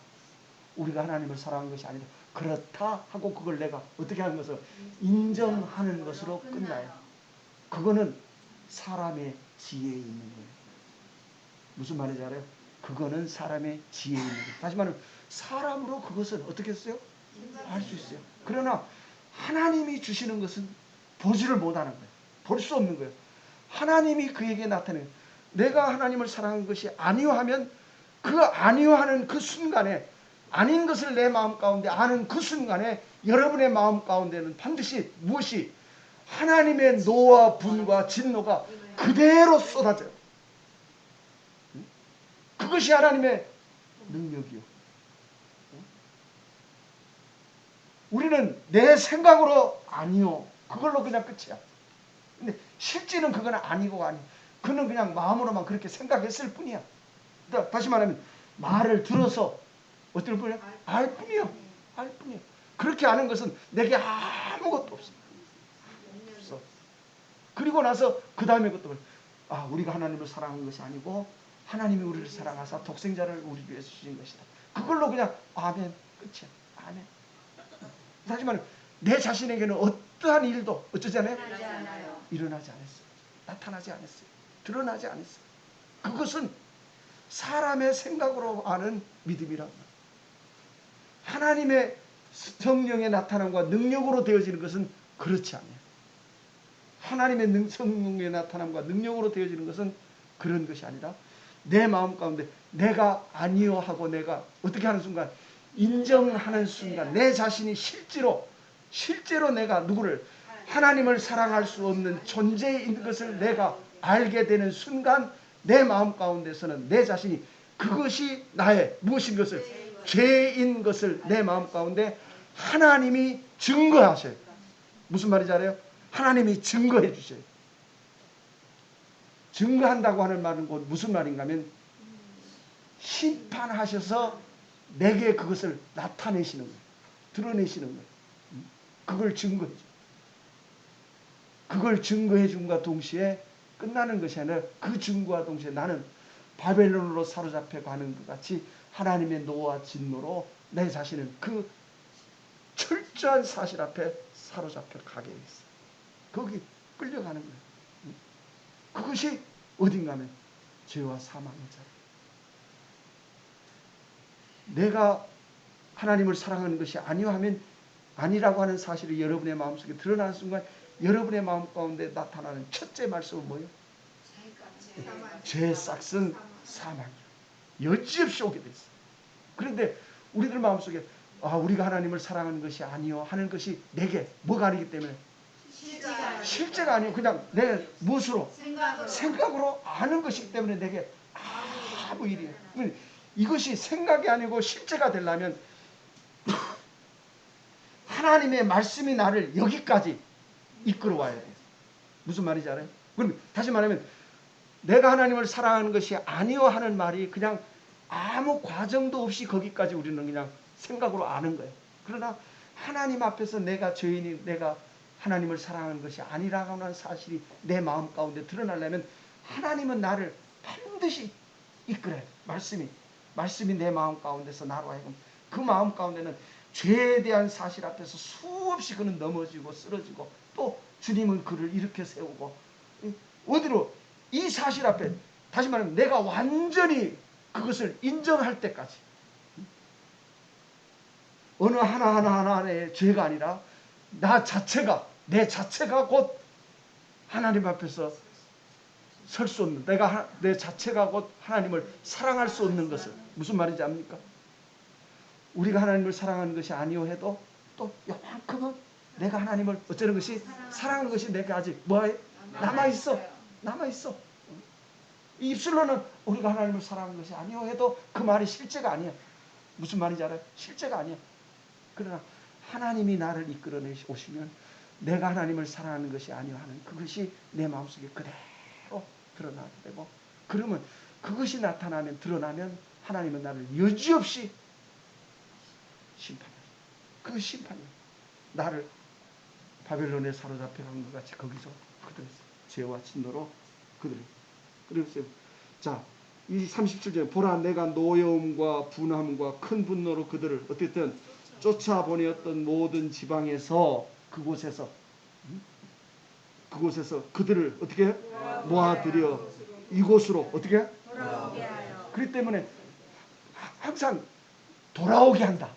우리가 하나님을 사랑하는 것이 아니라 그렇다 하고 그걸 내가 어떻게 하는 것을 인정하는 것으로 끝나요. 그거는 사람의 지혜에 있는 거예요. 무슨 말인지 알아요? 그거는 사람의 지혜에 있는 거예요. 다시 말하면 사람으로 그것을 어떻게 했어요? 알 수 있어요. 그러나 하나님이 주시는 것은 보지를 못하는 거예요. 볼 수 없는 거예요. 하나님이 그에게 나타내요. 내가 하나님을 사랑하는 것이 아니요 하면 그 아니요 하는 그 순간에 아닌 것을 내 마음 가운데 아는 그 순간에 여러분의 마음 가운데는 반드시 무엇이 하나님의 노와 분과 진노가 그대로 쏟아져요. 그것이 하나님의 능력이요. 우리는 내 생각으로 아니요. 그걸로 그냥 끝이야. 근데 실제는 그건 아니고 그는 그냥 마음으로만 그렇게 생각했을 뿐이야. 다시 말하면 말을 들어서 어떨 뿐이야? 알 뿐이야. 알 뿐이야. 그렇게 아는 것은 내게 아무것도 없어. 없어. 그리고 나서 그 다음에 것도 우리가 하나님을 사랑하는 것이 아니고 하나님이 우리를 사랑하사 독생자를 우리 위해서 주신 것이다. 그걸로 그냥 아멘 끝이야. 아멘. 다시 말하면 내 자신에게는 어떠한 일도 어쩌지 않아요? 일어나지 않았어요. 나타나지 않았어요. 드러나지 않았어요. 그것은 사람의 생각으로 아는 믿음이라고. 하나님의 성령의 나타남과 능력으로 되어지는 것은 그렇지 않아요. 하나님의 성령의 나타남과 능력으로 되어지는 것은 그런 것이 아니라 내 마음 가운데 내가 아니요 하고 내가 어떻게 하는 순간, 인정하는 순간, 내 자신이 실제로 내가 누구를, 하나님을 사랑할 수 없는 존재인 것을 내가 알게 되는 순간, 내 마음 가운데서는 내 자신이 그것이 나의 무엇인 것을, 죄인 것을 내 마음 가운데 하나님이 증거하셔요. 무슨 말인지 알아요? 하나님이 증거해 주셔요. 증거한다고 하는 말은 곧 무슨 말인가 하면, 심판하셔서 내게 그것을 나타내시는 거예요. 드러내시는 거예요. 그걸 증거해 줘요. 그걸 증거해 줌과 동시에 끝나는 것이 아니라, 그 증거와 동시에 나는 바벨론으로 사로잡혀 가는 것 같이 하나님의 노와 진노로 내 자신은 그 철저한 사실 앞에 사로잡혀 가게 있어요. 거기 끌려가는 거예요. 그것이 어딘가 하면 죄와 사망의 자리. 내가 하나님을 사랑하는 것이 아니하면, 아니라고 하는 사실이 여러분의 마음속에 드러나는 순간, 여러분의 마음 가운데 나타나는 첫째 말씀은 뭐예요? 죄 싹은 사망이요. 여지없이 오게 돼 있어요. 그런데 우리들 마음속에 우리가 하나님을 사랑하는 것이 아니요 하는 것이 내게 뭐가 아니기 때문에, 실제가 아니요 그냥 내 무엇으로, 생각으로 아는 것이기 때문에 내게 아무 일이에요. 이것이 생각이 아니고 실제가 되려면 하나님의 말씀이 나를 여기까지 이끌어와야 돼요. 무슨 말인지 알아요? 그럼 다시 말하면, 내가 하나님을 사랑하는 것이 아니요 하는 말이 그냥 아무 과정도 없이 거기까지 우리는 그냥 생각으로 아는 거예요. 그러나 하나님 앞에서 내가 죄인이, 내가 하나님을 사랑하는 것이 아니라고 하는 사실이 내 마음 가운데 드러나려면 하나님은 나를 반드시 이끌어야 돼요. 말씀이 내 마음 가운데서 나로 하여금 그 마음 가운데는 죄에 대한 사실 앞에서 수없이 그는 넘어지고 쓰러지고, 또 주님은 그를 일으켜 세우고, 어디로, 이 사실 앞에, 다시 말하면 내가 완전히 그것을 인정할 때까지, 어느 하나하나의 죄가 아니라 내 자체가 곧 하나님 앞에서 설 수 없는, 내 자체가 곧 하나님을 사랑할 수 없는 것을, 무슨 말인지 압니까? 우리가 하나님을 사랑하는 것이 아니오 해도 또 요만큼은 내가 하나님을 어쩌는 것이, 사랑하는 것이 내게 아직 뭐해? 남아있어. 이 입술로는 우리가 하나님을 사랑하는 것이 아니오 해도 그 말이 실제가 아니야. 무슨 말인지 알아요? 실제가 아니야. 그러나 하나님이 나를 이끌어 오시면 내가 하나님을 사랑하는 것이 아니오 하는 그것이 내 마음속에 그대로 드러나게 되고, 그러면 그것이 나타나면, 드러나면 하나님은 나를 여지없이 심판해요. 그 심판이에요. 나를 바벨론에 사로잡혀 간 것 같이 거기서 그들의 죄와 진노로 그들을. 그래서 자, 이 37절에 보라 내가 노여움과 분함과 큰 분노로 그들을 어쨌든 쫓아보내었던 모든 지방에서 그곳에서 그들을 어떻게 모아들여 이곳으로 어떻게 돌아오게 하여. 그렇기 때문에 항상 돌아오게 한다.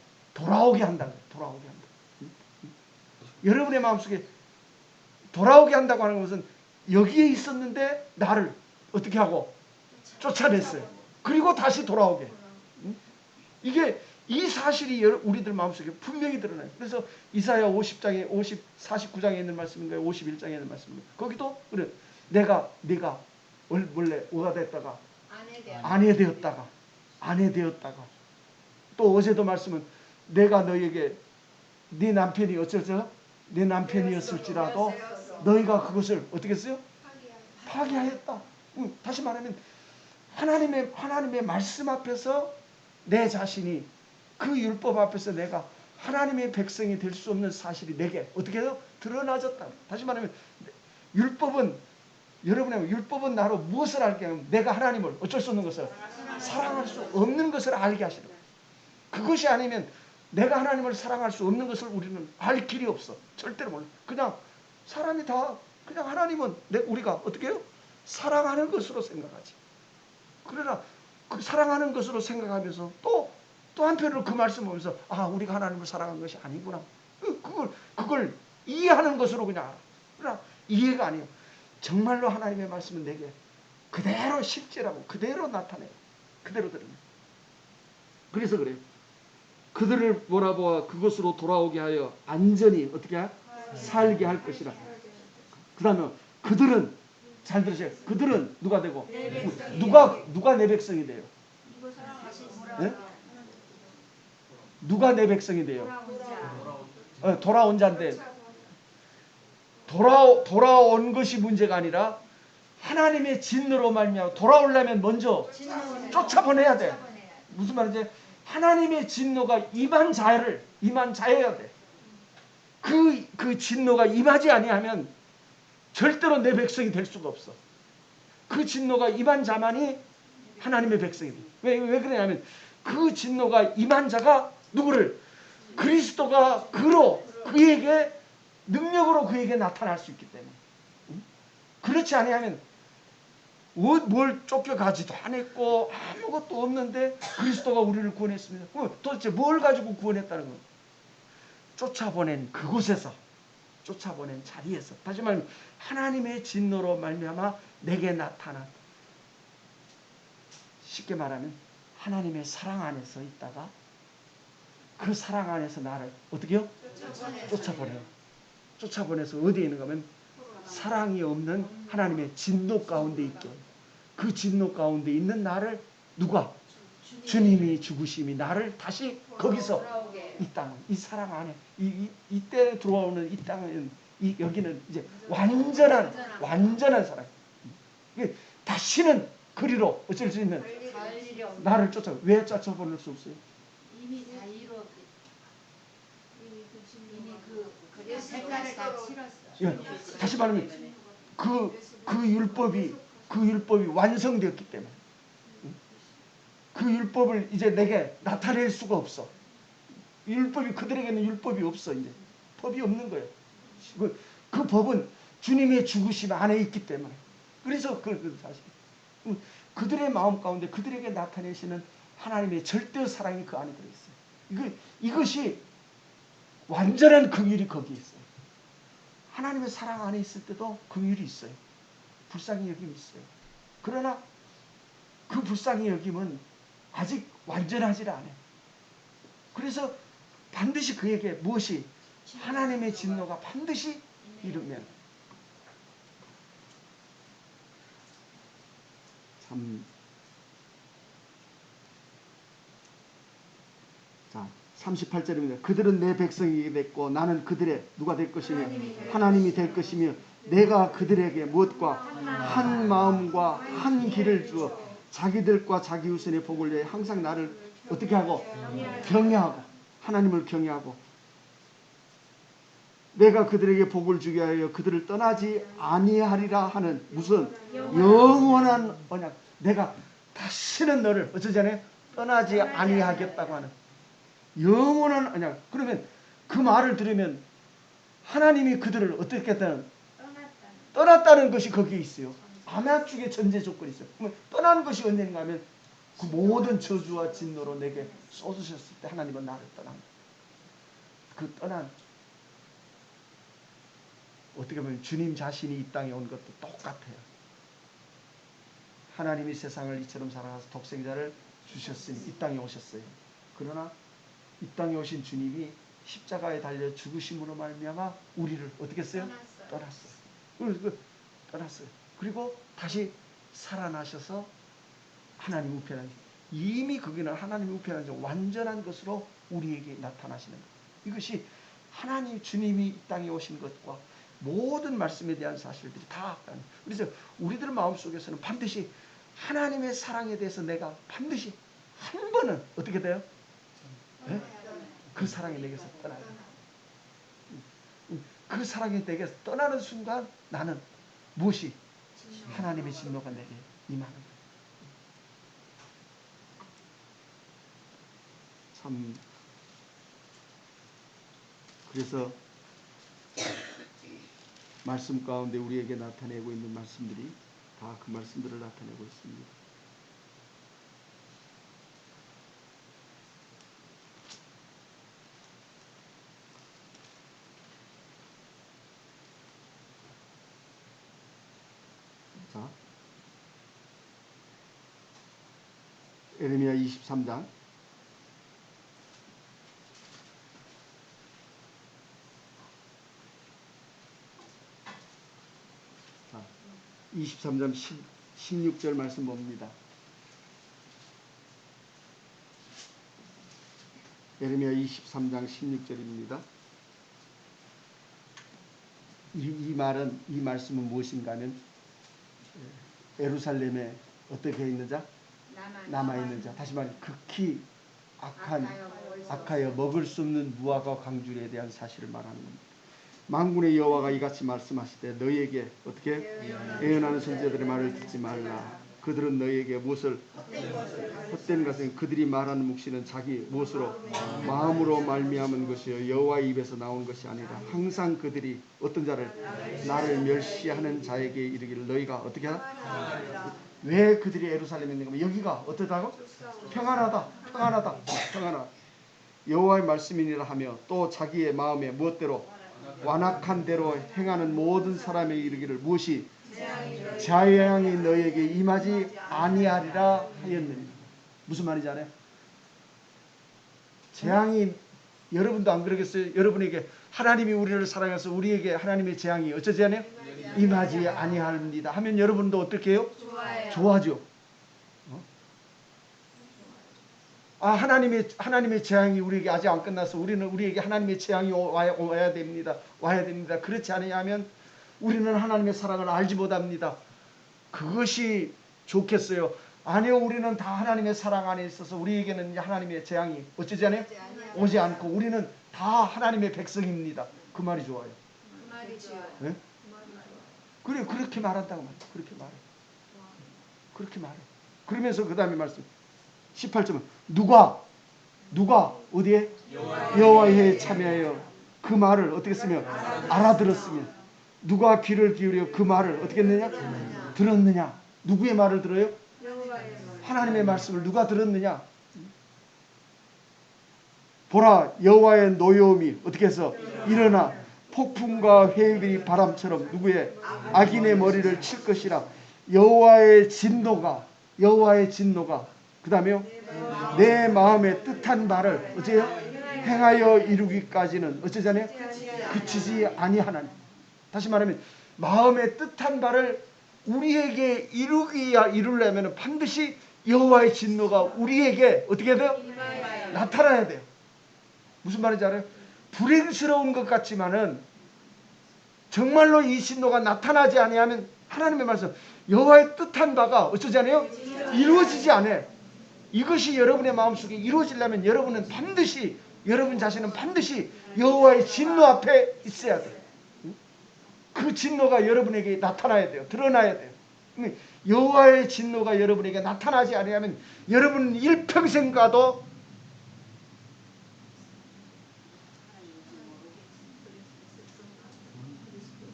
여러분의 마음속에 돌아오게 한다고 하는 것은 여기에 있었는데 나를 어떻게 하고 쫓아냈어요. 그리고 다시 돌아오게. 이게 이 사실이 우리들 마음속에 분명히 드러나요. 그래서 이사야 49장에 있는 말씀인가요? 51장에 있는 말씀인가요? 거기도 그래. 네가 원래 뭐가 됐다가 아내 되었다가 또 어제도 말씀은 내가 너에게 네 남편이 어쩌죠? 내 남편이었을지라도 너희가 그것을 어떻게 했어요? 파기하였다. 다시 말하면 하나님의 말씀 앞에서 내 자신이 그 율법 앞에서 내가 하나님의 백성이 될 수 없는 사실이 내게 어떻게 해요? 드러나졌다. 다시 말하면 율법은 나로 무엇을 알게 하면 내가 하나님을 어쩔 수 없는 것을 사랑할 수 없는 것을 알게 하시는 거예요. 그것이 아니면 내가 하나님을 사랑할 수 없는 것을 우리는 알 길이 없어. 절대로 몰라. 그냥 사람이 다 그냥 하나님은 우리가 어떻게 해요? 사랑하는 것으로 생각하지. 그러나 그 사랑하는 것으로 생각하면서 또 한편으로 그 말씀 보면서 우리가 하나님을 사랑하는 것이 아니구나. 그걸 이해하는 것으로 그냥 알아. 그러나 이해가 아니에요. 정말로 하나님의 말씀은 내게 그대로 실제라고 그대로 나타내요. 그대로 드러내요. 그래서 그래요. 그들을 뭐라고 그것으로 돌아오게 하여 안전히 어떻게 살게 할 것이라. 그 다음에 그들은 잘 들으세요. 그들은 누가 되고 누가 내 백성이 돼요? 네? 누가 내 백성이 돼요? 돌아온 자인데 돌아온 것이 문제가 아니라 하나님의 진노로 말미암아 돌아오려면 먼저 쫓아보내야 돼. 무슨 말인지 하나님의 진노가 임한 자여야 돼. 그 진노가 임하지 아니하면 절대로 내 백성이 될 수가 없어. 그 진노가 임한 자만이 하나님의 백성이 돼. 왜 그러냐면 그 진노가 임한 자가 누구를 그리스도가 그에게 능력으로 그에게 나타날 수 있기 때문에. 그렇지 아니하면 뭘 쫓겨가지도 않았고 아무것도 없는데 그리스도가 우리를 구원했습니다. 도대체 뭘 가지고 구원했다는 거예요? 쫓아보낸 그곳에서 쫓아보낸 자리에서 다시 말하면 하나님의 진노로 말미암아 내게 나타난 쉽게 말하면 하나님의 사랑 안에서 있다가 그 사랑 안에서 나를 어떻게요? 쫓아보내요. 쫓아보내서 어디에 있는가 하면 사랑이 없는 하나님의 진노 가운데 있게 그 진노 가운데 있는 나를 누가? 주님이 죽으심이 나를 다시 거기서 이 땅, 이 사랑 안에 이때 들어오는 이 땅은 여기는 이제 완전한 사랑. 다시는 그리로 어쩔 수 있는 나를 왜 쫓아보낼 수 없어요? 이미 다 이루었기 이미 그 색깔을 다 칠했어. 다시 말하면 그 율법이 완성되었기 때문에 그 율법을 이제 내게 나타낼 수가 없어. 율법이 그들에게는 율법이 없어. 이제 법이 없는 거예요. 그 법은 주님의 죽으심 안에 있기 때문에. 그래서 사실 그들의 마음 가운데 그들에게 나타내시는 하나님의 절대 사랑이 그 안에 들어있어요. 이것이 완전한 긍휼이 거기에 있어요. 하나님의 사랑 안에 있을 때도 긍휼이 있어요. 불쌍히 여김이 있어요. 그러나 그 불쌍히 여김은 아직 완전하지 않아요. 그래서 반드시 그에게 무엇이 하나님의 진노가 반드시 이르면 참. 자, 38절입니다. 그들은 내 백성이 됐고 나는 그들의 누가 될 것이며 하나님이 될 것이며 내가 그들에게 무엇과 한 마음과 한 길을 주어 자기들과 자기 후손의 복을 위해 항상 나를 어떻게 하고 경외하고 하나님을 경외하고 내가 그들에게 복을 주게 하여 그들을 떠나지 아니하리라 하는 무슨 영원한 언약. 내가 다시는 너를 어쩌자네 떠나지 아니하겠다고 하는 영원한 언약. 그러면 그 말을 들으면 하나님이 그들을 어떻게 했다는 떠났다는 것이 거기에 있어요. 암약중의 전제 조건이 있어요. 그러면 떠나는 것이 언젠가 하면 그 모든 저주와 진노로 내게 쏟으셨을 때 하나님은 나를 떠납니다. 그 떠난 어떻게 보면 주님 자신이 이 땅에 온 것도 똑같아요. 하나님이 세상을 이처럼 사랑하사 독생자를 주셨으니 이 땅에 오셨어요. 그러나 이 땅에 오신 주님이 십자가에 달려 죽으심으로 말미암아 우리를 어떻게 했어요? 떠났어요. 떠났어요. 그리고 다시 살아나셔서 하나님 우편한 이미 거기는 하나님 우편한 완전한 것으로 우리에게 나타나시는 것. 이것이 하나님 주님이 이 땅에 오신 것과 모든 말씀에 대한 사실들이 다. 그래서 우리들 마음속에서는 반드시 하나님의 사랑에 대해서 내가 반드시 한 번은 어떻게 돼요? 네? 그 사랑이 내게서 떠나요. 그 사랑이 내게서 떠나는 순간 나는 무엇이 하나님의 진노가 내게 임하는 거예요. 참. 그래서 말씀 가운데 우리에게 나타내고 있는 말씀들이 다 그 말씀들을 나타내고 있습니다. 자, 에레미야 23장 23장 16절 말씀 봅니다. 에레미야 23장 16절입니다. 이 말씀은 무엇인가 하면 예루살렘에 어떻게 있는 자? 남아있는 자. 다시 말해 극히 악하여 먹을 수 없는 무화과 강줄에 대한 사실을 말하는 겁니다. 만군의 여호와가 이같이 말씀하시되 너희에게 어떻게 예언하는 선지자들의 말을 듣지 말라. 그들은 너희에게 무엇을 헛된 것은 그들이 말하는 묵시는 자기 무엇으로 마음으로 말미암은 것이요 여호와의 입에서 나온 것이 아니라 항상 그들이 어떤 자를 나를 멸시하는 자에게 이르기를 너희가 어떻게 하라? 왜 그들이 예루살렘에 있는가 하면 여기가 어떠다고? 평안하다. 여호와의 말씀이니라 하며 또 자기의 마음에 무엇대로 완악한 대로 행하는 모든 사람에게 이르기를 무엇이 재앙이 너희에게 임하지 아니하리라 하였느니. 무슨 말인지 알아요? 재앙이 여러분도 안 그러겠어요? 여러분에게 하나님이 우리를 사랑해서 우리에게 하나님의 재앙이 어쩌지 않아요? 임하지 아니합니다 하면 여러분도 어떻게 해요? 좋아하죠. 하나님의 재앙이 우리에게 아직 안 끝나서 우리에게 하나님의 재앙이 와야 됩니다. 그렇지 않으면 우리는 하나님의 사랑을 알지 못합니다. 그것이 좋겠어요. 아니요, 우리는 다 하나님의 사랑 안에 있어서 우리에게는 하나님의 재앙이 어쩌지 않아요? 오지 않고 우리는 다 하나님의 백성입니다. 그 말이 좋아요. 네? 그래, 그렇게 말한다고 말이에요. 그렇게 말해. 그러면서 그 다음에 말씀 18절은 누가 어디에? 여호와의 참여하여 그 말을 어떻게 쓰면 알아들었으면 누가 귀를 기울여 그 말을 어떻게 했느냐? 들었느냐? 누구의 말을 들어요? 하나님의 말씀을 누가 들었느냐? 보라 여호와의 노여움이 어떻게 해서 일어나 폭풍과 회일이 바람처럼 누구의 악인의 머리를 칠 것이라. 여호와의 진노가 그 다음에요 내 마음에 뜻한 바를 어째요? 행하여 이루기까지는 어쩌잖아요? 그치지 아니하나니. 다시 말하면 마음에 뜻한 바를 우리에게 이루려면 반드시 여호와의 진노가 우리에게 어떻게 돼요? 나타나야 돼요. 무슨 말인지 알아요? 불행스러운 것 같지만은 정말로 이 진노가 나타나지 아니하면 하나님의 말씀 여호와의 뜻한 바가 어쩌지 않아요? 이루어지지 않아요. 이것이 여러분의 마음속에 이루어지려면 여러분 자신은 반드시 여호와의 진노 앞에 있어야 돼요. 그 진노가 여러분에게 나타나야 돼요. 드러나야 돼요. 여호와의 진노가 여러분에게 나타나지 않으면 여러분은 일평생 가도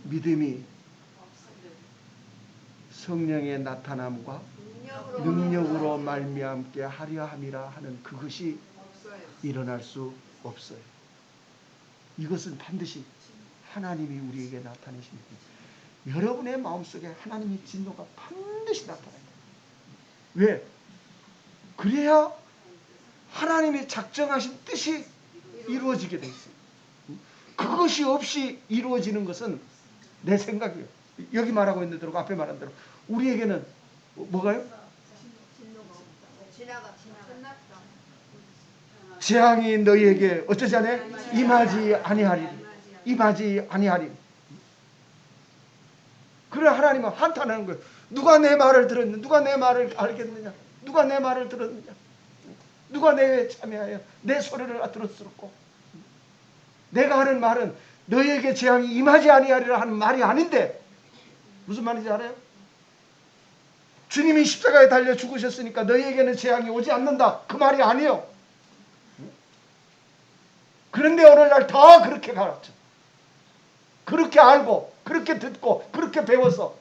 믿음이 성령의 나타남과 능력으로 말미암게 하려 함이라 하는 그것이 일어날 수 없어요. 이것은 반드시 하나님이 우리에게 나타내십니다. 여러분의 마음속에 하나님의 진노가 반드시 나타나요. 왜? 그래야 하나님이 작정하신 뜻이 이루어지게 돼 있어요. 그것이 없이 이루어지는 것은 내 생각이에요. 여기 말하고 있는 대로 앞에 말한 대로 우리에게는 뭐가요? 재앙이 너희에게 어쩌지 않아요? 임하지 아니하리니. 그래 하나님은 한탄하는 거예요. 누가 내 말을 들었느냐? 누가 내 말을 알겠느냐? 누가 내 말을 들었느냐? 누가 내 참여하여 내 소리를 들었을까? 내가 하는 말은 너희에게 재앙이 임하지 아니하리라 하는 말이 아닌데 무슨 말인지 알아요? 주님이 십자가에 달려 죽으셨으니까 너희에게는 재앙이 오지 않는다. 그 말이 아니에요. 그런데 오늘날 다 그렇게 가르쳐. 그렇게 알고 그렇게 듣고 그렇게 배워서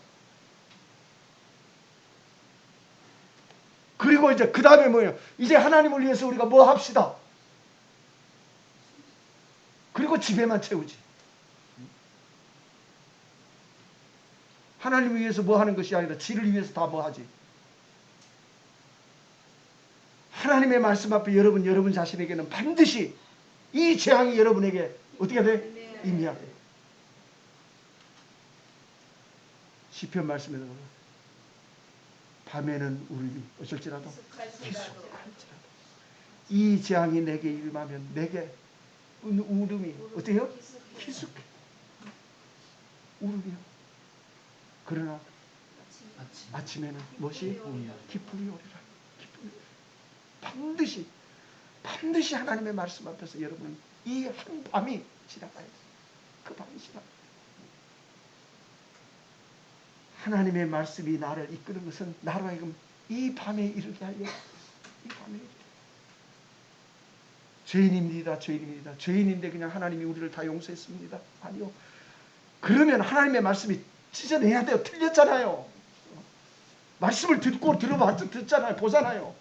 그리고 이제 그 다음에 뭐예요? 이제 하나님을 위해서 우리가 뭐 합시다. 그리고 집에만 채우지. 하나님을 위해서 뭐 하는 것이 아니라 지를 위해서 다 뭐 하지. 하나님의 말씀 앞에 여러분 자신에게는 반드시 이 재앙이 여러분에게 어떻게 돼? 임해야 돼. 시편 말씀에 나오는 밤에는 울음이 어쩔지라도 기숙할지라도 이 재앙이 내게 임하면 내게 울음이 어때요? 기숙해. 울음이요. 그러나 아침에는 무엇이? 기쁨이 오리라. 기쁨이. 반드시 하나님의 말씀 앞에서 여러분 이 한 밤이 지나가야 돼. 그 밤이 지나가야 돼. 하나님의 말씀이 나를 이끄는 것은 나로 하여금 이 밤에 이르게 하려. 이 밤에 이르게. 죄인입니다. 죄인인데 그냥 하나님이 우리를 다 용서했습니다. 아니요. 그러면 하나님의 말씀이 찢어내야 돼요. 틀렸잖아요. 말씀을 듣잖아요. 보잖아요.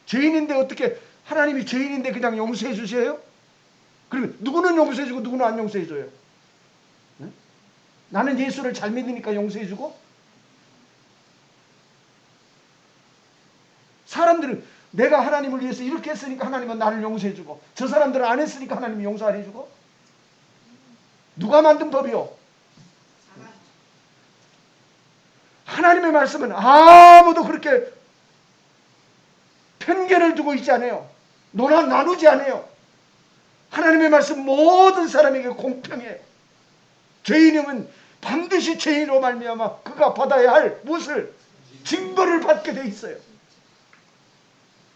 죄인인데 어떻게 하나님이 죄인인데 그냥 용서해 주세요? 그러면 누구는 용서해 주고 누구는 안 용서해 줘요? 네? 나는 예수를 잘 믿으니까 용서해 주고 사람들은 내가 하나님을 위해서 이렇게 했으니까 하나님은 나를 용서해 주고 저 사람들은 안 했으니까 하나님이 용서 안 해주고 누가 만든 법이요? 하나님의 말씀은 아무도 그렇게 편견을 두고 있지 않아요. 나누지 않아요. 하나님의 말씀 모든 사람에게 공평해요. 죄인이면 반드시 죄인으로 말미암아 그가 받아야 할 무엇을? 징벌을 받게 돼 있어요.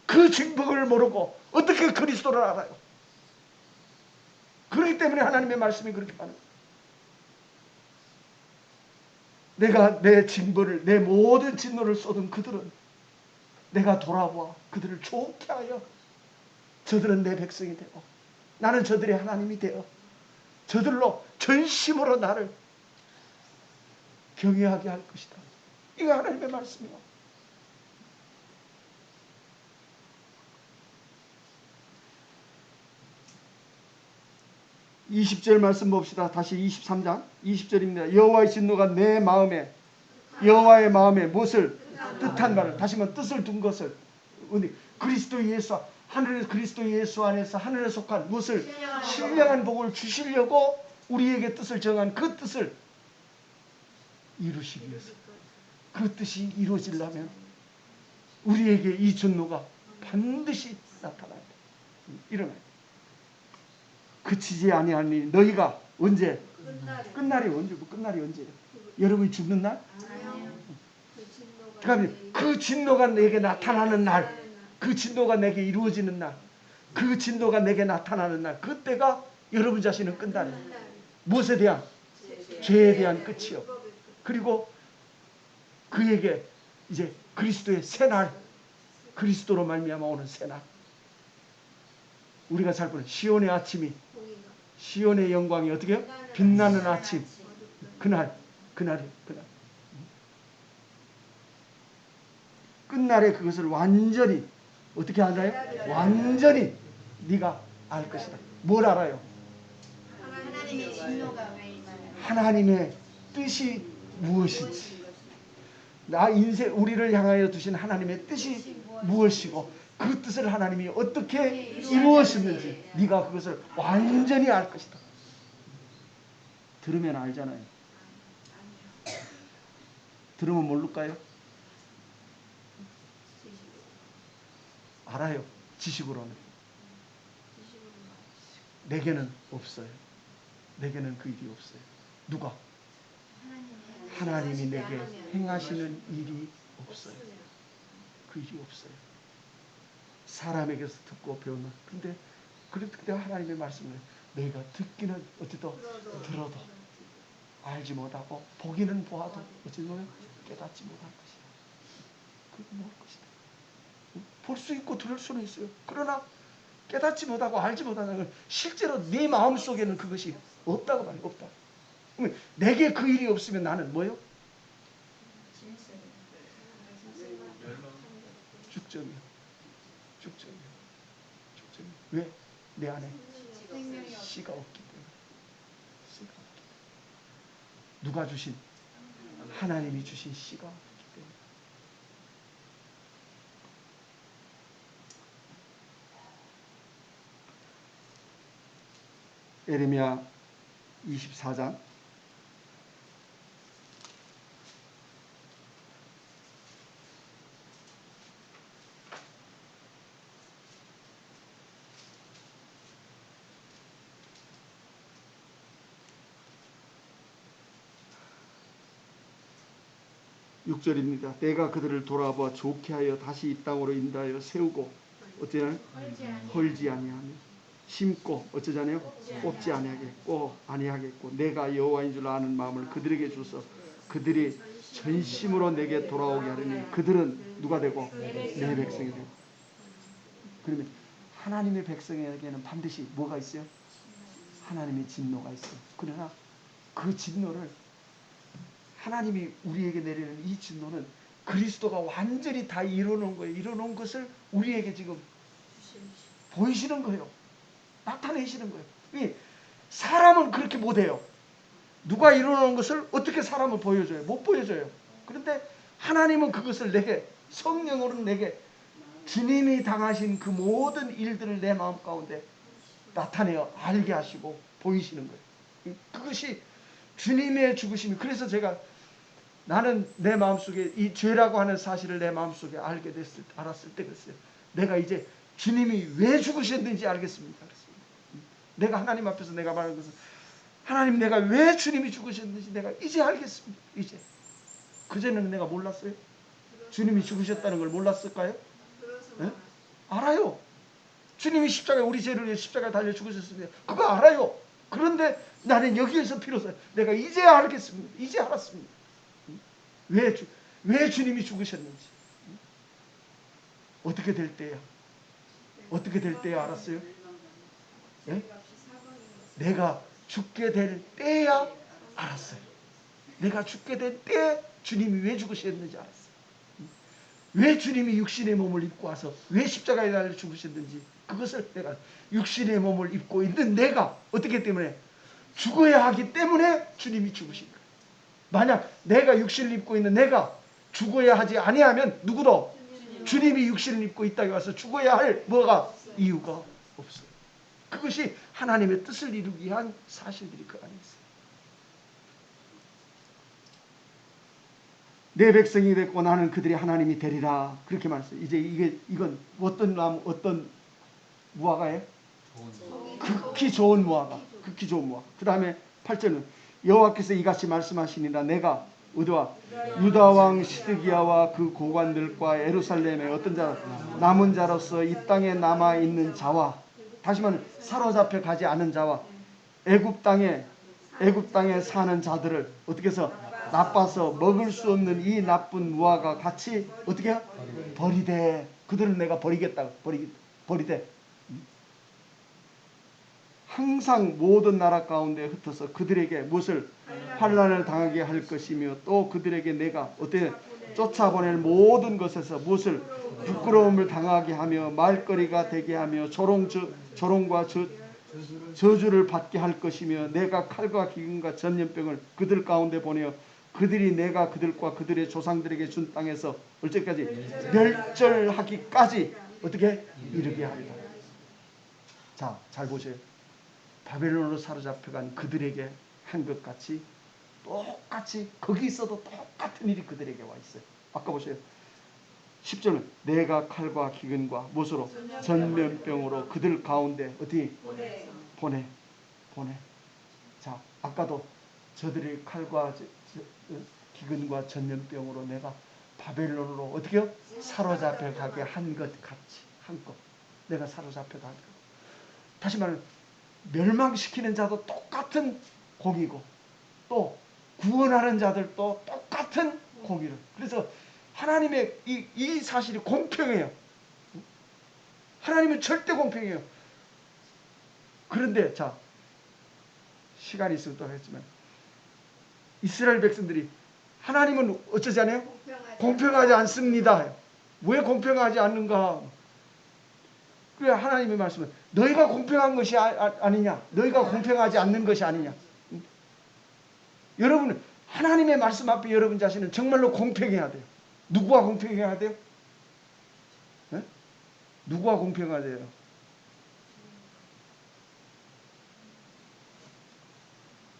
그 징벌을 모르고 어떻게 그리스도를 알아요? 그렇기 때문에 하나님의 말씀이 그렇게 하는 거예요. 내가 내 징벌을 내 모든 진노를 쏟은 그들은 내가 돌아와 그들을 좋게 하여 저들은 내 백성이 되고 나는 저들의 하나님이 되어 저들로 전심으로 나를 경외하게 할 것이다. 이거 하나님의 말씀이요. (20절) 말씀 봅시다. 다시 23장 20절입니다. 여호와의 진노가 내 마음에 여호와의 마음에 무엇을 뜻한 바를 다시 한번 뜻을 둔 것을 그리스도 예수 하늘의 그리스도 예수 안에서 하늘에 속한 무엇을 신령한 복을 주시려고 우리에게 뜻을 정한 그 뜻을 이루시기 위해서 그 뜻이 이루어지려면 우리에게 이 진노가 반드시 나타나야 돼. 일어나야 돼. 그치지 아니하니 너희가 언제? 끝날이 언제? 끝날이 언제예요? 여러분이 죽는 날? 그러니까 그 진노가 내게 나타나는 날, 그 진노가 내게 이루어지는 날, 그 진노가 내게 나타나는 날, 그때가 여러분 자신은 끝날이에요. 무엇에 대한? 죄에 대한 끝이요. 그리고 그에게 이제 그리스도의 새날, 그리스도로 말미암아 오는 새날. 우리가 잘 보는 시온의 아침이, 시온의 영광이 어떻게 해요? 빛나는 아침. 그날이에요. 그날. 끝날에 그것을 완전히 어떻게 알아요? 완전히 네가 알 것이다. 뭘 알아요? 하나님의 진노가 왜 임하나요? 하나님의 뜻이 무엇인지. 우리를 향하여 두신 하나님의 뜻이 무엇이고 그 뜻을 하나님이 어떻게 이루었는지 네가 그것을 완전히 알 것이다. 들으면 알잖아요. 들으면 모를까요? 알아요. 지식으로는. 내게는 없어요. 내게는 그 일이 없어요. 누가? 하나님이 내게 행하시는 일이 없어요. 그 일이 없어요. 사람에게서 듣고 배우는. 근데 그때 하나님의 말씀을 내가 듣기는 어찌도 들어도 알지 못하고 보기는 보아도 어찌 보면 깨닫지 못할 것이다. 그게 뭘 것이다. 볼 수 있고 들을 수는 있어요. 그러나 깨닫지 못하고 알지 못하는 건 실제로 네 마음속에는 그것이 없다고 말해요. 없다. 내게 그 일이 없으면 나는 뭐요? 죽정이요. 왜? 내 안에 씨가 없기 때문에. 누가 주신? 하나님이 주신 씨가 없기 때문에. 에레미야 24장 6절입니다. 내가 그들을 돌아보아 좋게 하여 다시 이 땅으로 인도하여 세우고 어쩌냐? 헐지 아니하며 심고 어쩌자네요? 꼽지 아니하겠고 내가 여호와인 줄 아는 마음을 그들에게 주서 그들이 전심으로 내게 돌아오게 하려니 그들은 누가 되고? 내 백성이 되고. 그러면 하나님의 백성에게는 반드시 뭐가 있어요? 하나님의 진노가 있어요. 그러나 그 진노를 하나님이 우리에게 내리는 이 진노는 그리스도가 완전히 다 이루어놓은 거예요. 이루어놓은 것을 우리에게 지금 보이시는 거예요. 나타내시는 거예요. 사람은 그렇게 못해요. 누가 이루어놓은 것을 어떻게 사람은 보여줘요? 못 보여줘요. 그런데 하나님은 그것을 내게 성령으로 내게 주님이 당하신 그 모든 일들을 내 마음 가운데 나타내어 알게 하시고 보이시는 거예요. 그것이 주님의 죽으심이. 그래서 제가 나는 내 마음속에 이 죄라고 하는 사실을 내 마음속에 알았을 때 그랬어요. 내가 이제 주님이 왜 죽으셨는지 알겠습니다. 그랬습니다. 내가 하나님 앞에서 내가 말하는 것은 하나님 내가 왜 주님이 죽으셨는지 내가 이제 알겠습니다. 이제. 그전에는 내가 몰랐어요. 주님이 죽으셨다는 걸 몰랐을까요? 네? 알아요. 주님이 십자가에 우리 죄를 위해 십자가에 달려 죽으셨습니다. 그거 알아요. 그런데 나는 여기에서 비로소 내가 이제 알겠습니다. 이제 알았습니다. 왜 주님이 죽으셨는지. 어떻게 될 때야? 어떻게 될 때야 알았어요? 네? 내가 죽게 될 때야 알았어요. 내가 죽게 될 때 주님이 왜 죽으셨는지 알았어요. 왜 주님이 육신의 몸을 입고 와서 왜 십자가에 달려 죽으셨는지 그것을 내가 육신의 몸을 입고 있는 내가 어떻기 때문에 죽어야 하기 때문에 주님이 죽으신 거예요. 만약 내가 육신을 입고 있는 내가 죽어야 하지 아니하면 누구도 주님이 육신을 입고 이 땅에 와서 죽어야 할 뭐가 이유가 없어요. 그것이 하나님의 뜻을 이루기 위한 사실들이 그 안에 있어요. 내 백성이 됐고 나는 그들이 하나님이 되리라 그렇게 말했어요. 이제 이건 어떤 무화과예요? 극히 좋은 무화과. 극히 좋은 무화과. 그 다음에 8절은 여호와께서 이같이 말씀하시니라 내가 어디와 유다 왕 시드기야와 그 고관들과 예루살렘의 어떤 자 남은 자로서 이 땅에 남아 있는 자와 다시 말하면 사로잡혀 가지 않은 자와 애굽 땅에 사는 자들을 어떻게 해서 나빠서 먹을 수 없는 이 나쁜 무화과 같이 어떻게 해요? 버리되 그들은 내가 버리겠다. 버리되 항상 모든 나라 가운데 흩어서 그들에게 무엇을 환난을 당하게 할 것이며 또 그들에게 내가 어떻게 쫓아보낼 모든 것에서 무엇을 부끄러움을 당하게 하며 말거리가 되게 하며 조롱과 저주를 받게 할 것이며 내가 칼과 기근과 전염병을 그들 가운데 보내어 그들이 내가 그들과 그들의 조상들에게 준 땅에서 얼제까지 멸절하기까지 어떻게 이르게 하리라. 자, 잘 보세요. 바벨론으로 사로잡혀간 그들에게 한 것 같이 똑같이 거기 있어도 똑같은 일이 그들에게 와 있어요. 아까 보세요. 10절은 내가 칼과 기근과 못으로 전염병으로 그들 가운데 어디 보내. 자, 아까도 저들이 칼과 기근과 전염병으로 내가 바벨론으로 어떻게요? 사로잡혀 가게 한 것 같이 한껏 내가 사로잡혀 가게. 다시 말하면 멸망시키는 자도 똑같은 공이고 또 구원하는 자들도 똑같은 공의를. 그래서 하나님의 이 사실이 공평해요. 하나님은 절대 공평해요. 그런데 자 시간이 있으면 또 하겠지만 이스라엘 백성들이 하나님은 어쩌지 않아요? 공평하지 않습니다. 왜 공평하지 않는가? 그래 하나님의 말씀은 너희가 공평한 것이 아니냐? 너희가 공평하지 않는 것이 아니냐? 여러분 하나님의 말씀 앞에 여러분 자신은 정말로 공평해야 돼요. 누구와 공평해야 돼요? 네? 누구와 공평해야 돼요?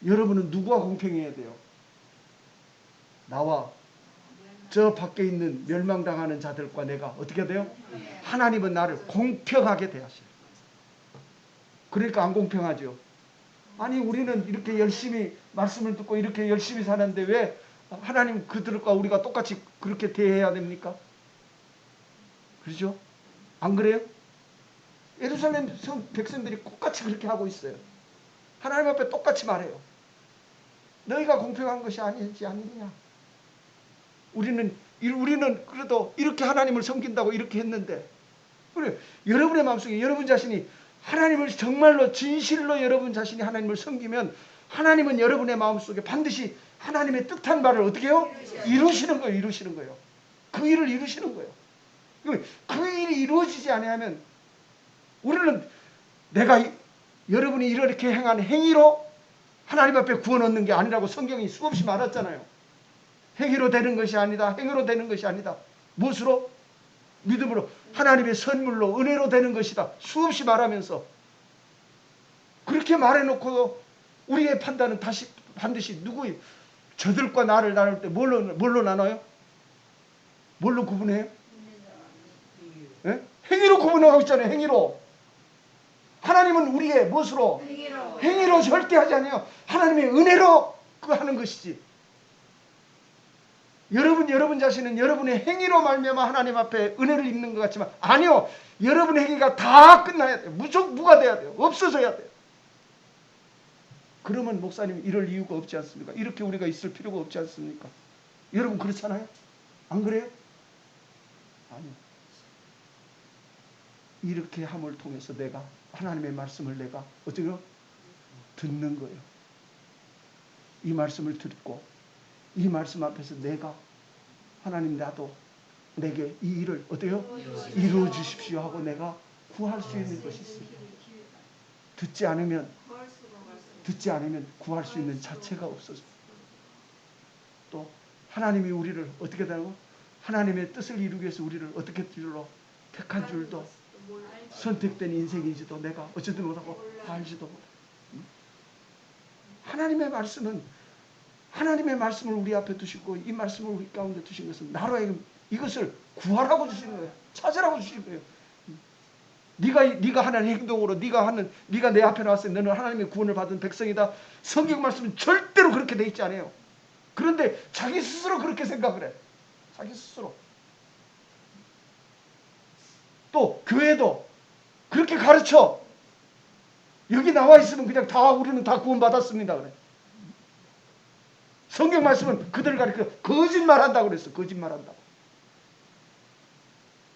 여러분은 누구와 공평해야 돼요? 나와 저 밖에 있는 멸망당하는 자들과 내가 어떻게 돼요? 하나님은 나를 공평하게 대하셔요. 그러니까 안 공평하죠. 아니 우리는 이렇게 열심히 말씀을 듣고 이렇게 열심히 사는데 왜 하나님 그들과 우리가 똑같이 그렇게 대해야 됩니까? 그렇죠? 안 그래요? 예루살렘 백성들이 똑같이 그렇게 하고 있어요. 하나님 앞에 똑같이 말해요. 너희가 공평한 것이 아니지 아니냐. 우리는 그래도 이렇게 하나님을 섬긴다고 이렇게 했는데, 그래 여러분의 마음속에 여러분 자신이 하나님을 정말로 진실로 여러분 자신이 하나님을 섬기면 하나님은 여러분의 마음속에 반드시 하나님의 뜻한 바를 어떻게 해요? 이루시는 거예요. 이루시는 거예요. 그 일을 이루시는 거예요. 그 일이 이루어지지 아니하면 우리는 여러분이 이렇게 행한 행위로 하나님 앞에 구원 얻는 게 아니라고 성경이 수없이 말했잖아요. 행위로 되는 것이 아니다. 행위로 되는 것이 아니다. 무엇으로? 믿음으로 하나님의 선물로 은혜로 되는 것이다. 수없이 말하면서 그렇게 말해놓고 우리의 판단은 반드시 누구예요? 저들과 나를 나눌 때 뭘로 나눠요? 뭘로 구분해요? 예? 행위로 구분하고 있잖아요. 행위로. 하나님은 우리의 무엇으로? 행위로 절대 하지 않아요. 하나님의 은혜로 하는 것이지. 여러분 자신은 여러분의 행위로 말미암아 하나님 앞에 은혜를 입는 것 같지만 아니요. 여러분의 행위가 다 끝나야 돼요. 무조건 무가돼야 돼요. 없어져야 돼요. 그러면 목사님 이럴 이유가 없지 않습니까? 이렇게 우리가 있을 필요가 없지 않습니까? 여러분 그렇잖아요? 안 그래요? 아니요. 이렇게 함을 통해서 내가 하나님의 말씀을 내가 어떻게 해요? 듣는 거예요. 이 말씀을 듣고 이 말씀 앞에서 내가 하나님 나도 내게 이 일을 어때요? 이루어 주십시오 하고 내가 구할 수 있는 것이 있습니다. 듣지 않으면 구할 수 있는 자체가 없어져. 또 하나님이 우리를 어떻게 되고 하나님의 뜻을 이루기 위해서 우리를 어떻게 줄로 택한 줄도 선택된 인생인지도 내가 어쩌든 못하고 알지도 못하고. 하나님의 말씀을 우리 앞에 두시고 이 말씀을 우리 가운데 두신 것은 나로 하여금 이것을 구하라고 주신 거예요. 찾으라고 주신 거예요. 네가 하는 행동으로 네가 내 앞에 나왔을 때 너는 하나님의 구원을 받은 백성이다. 성경 말씀은 절대로 그렇게 돼 있지 않아요. 그런데 자기 스스로 그렇게 생각을 해. 자기 스스로. 또 교회도 그렇게 가르쳐. 여기 나와 있으면 그냥 우리는 다 구원받았습니다. 그래. 성경 말씀은 그들을 가리켜 거짓말한다고 그랬어. 거짓말한다고.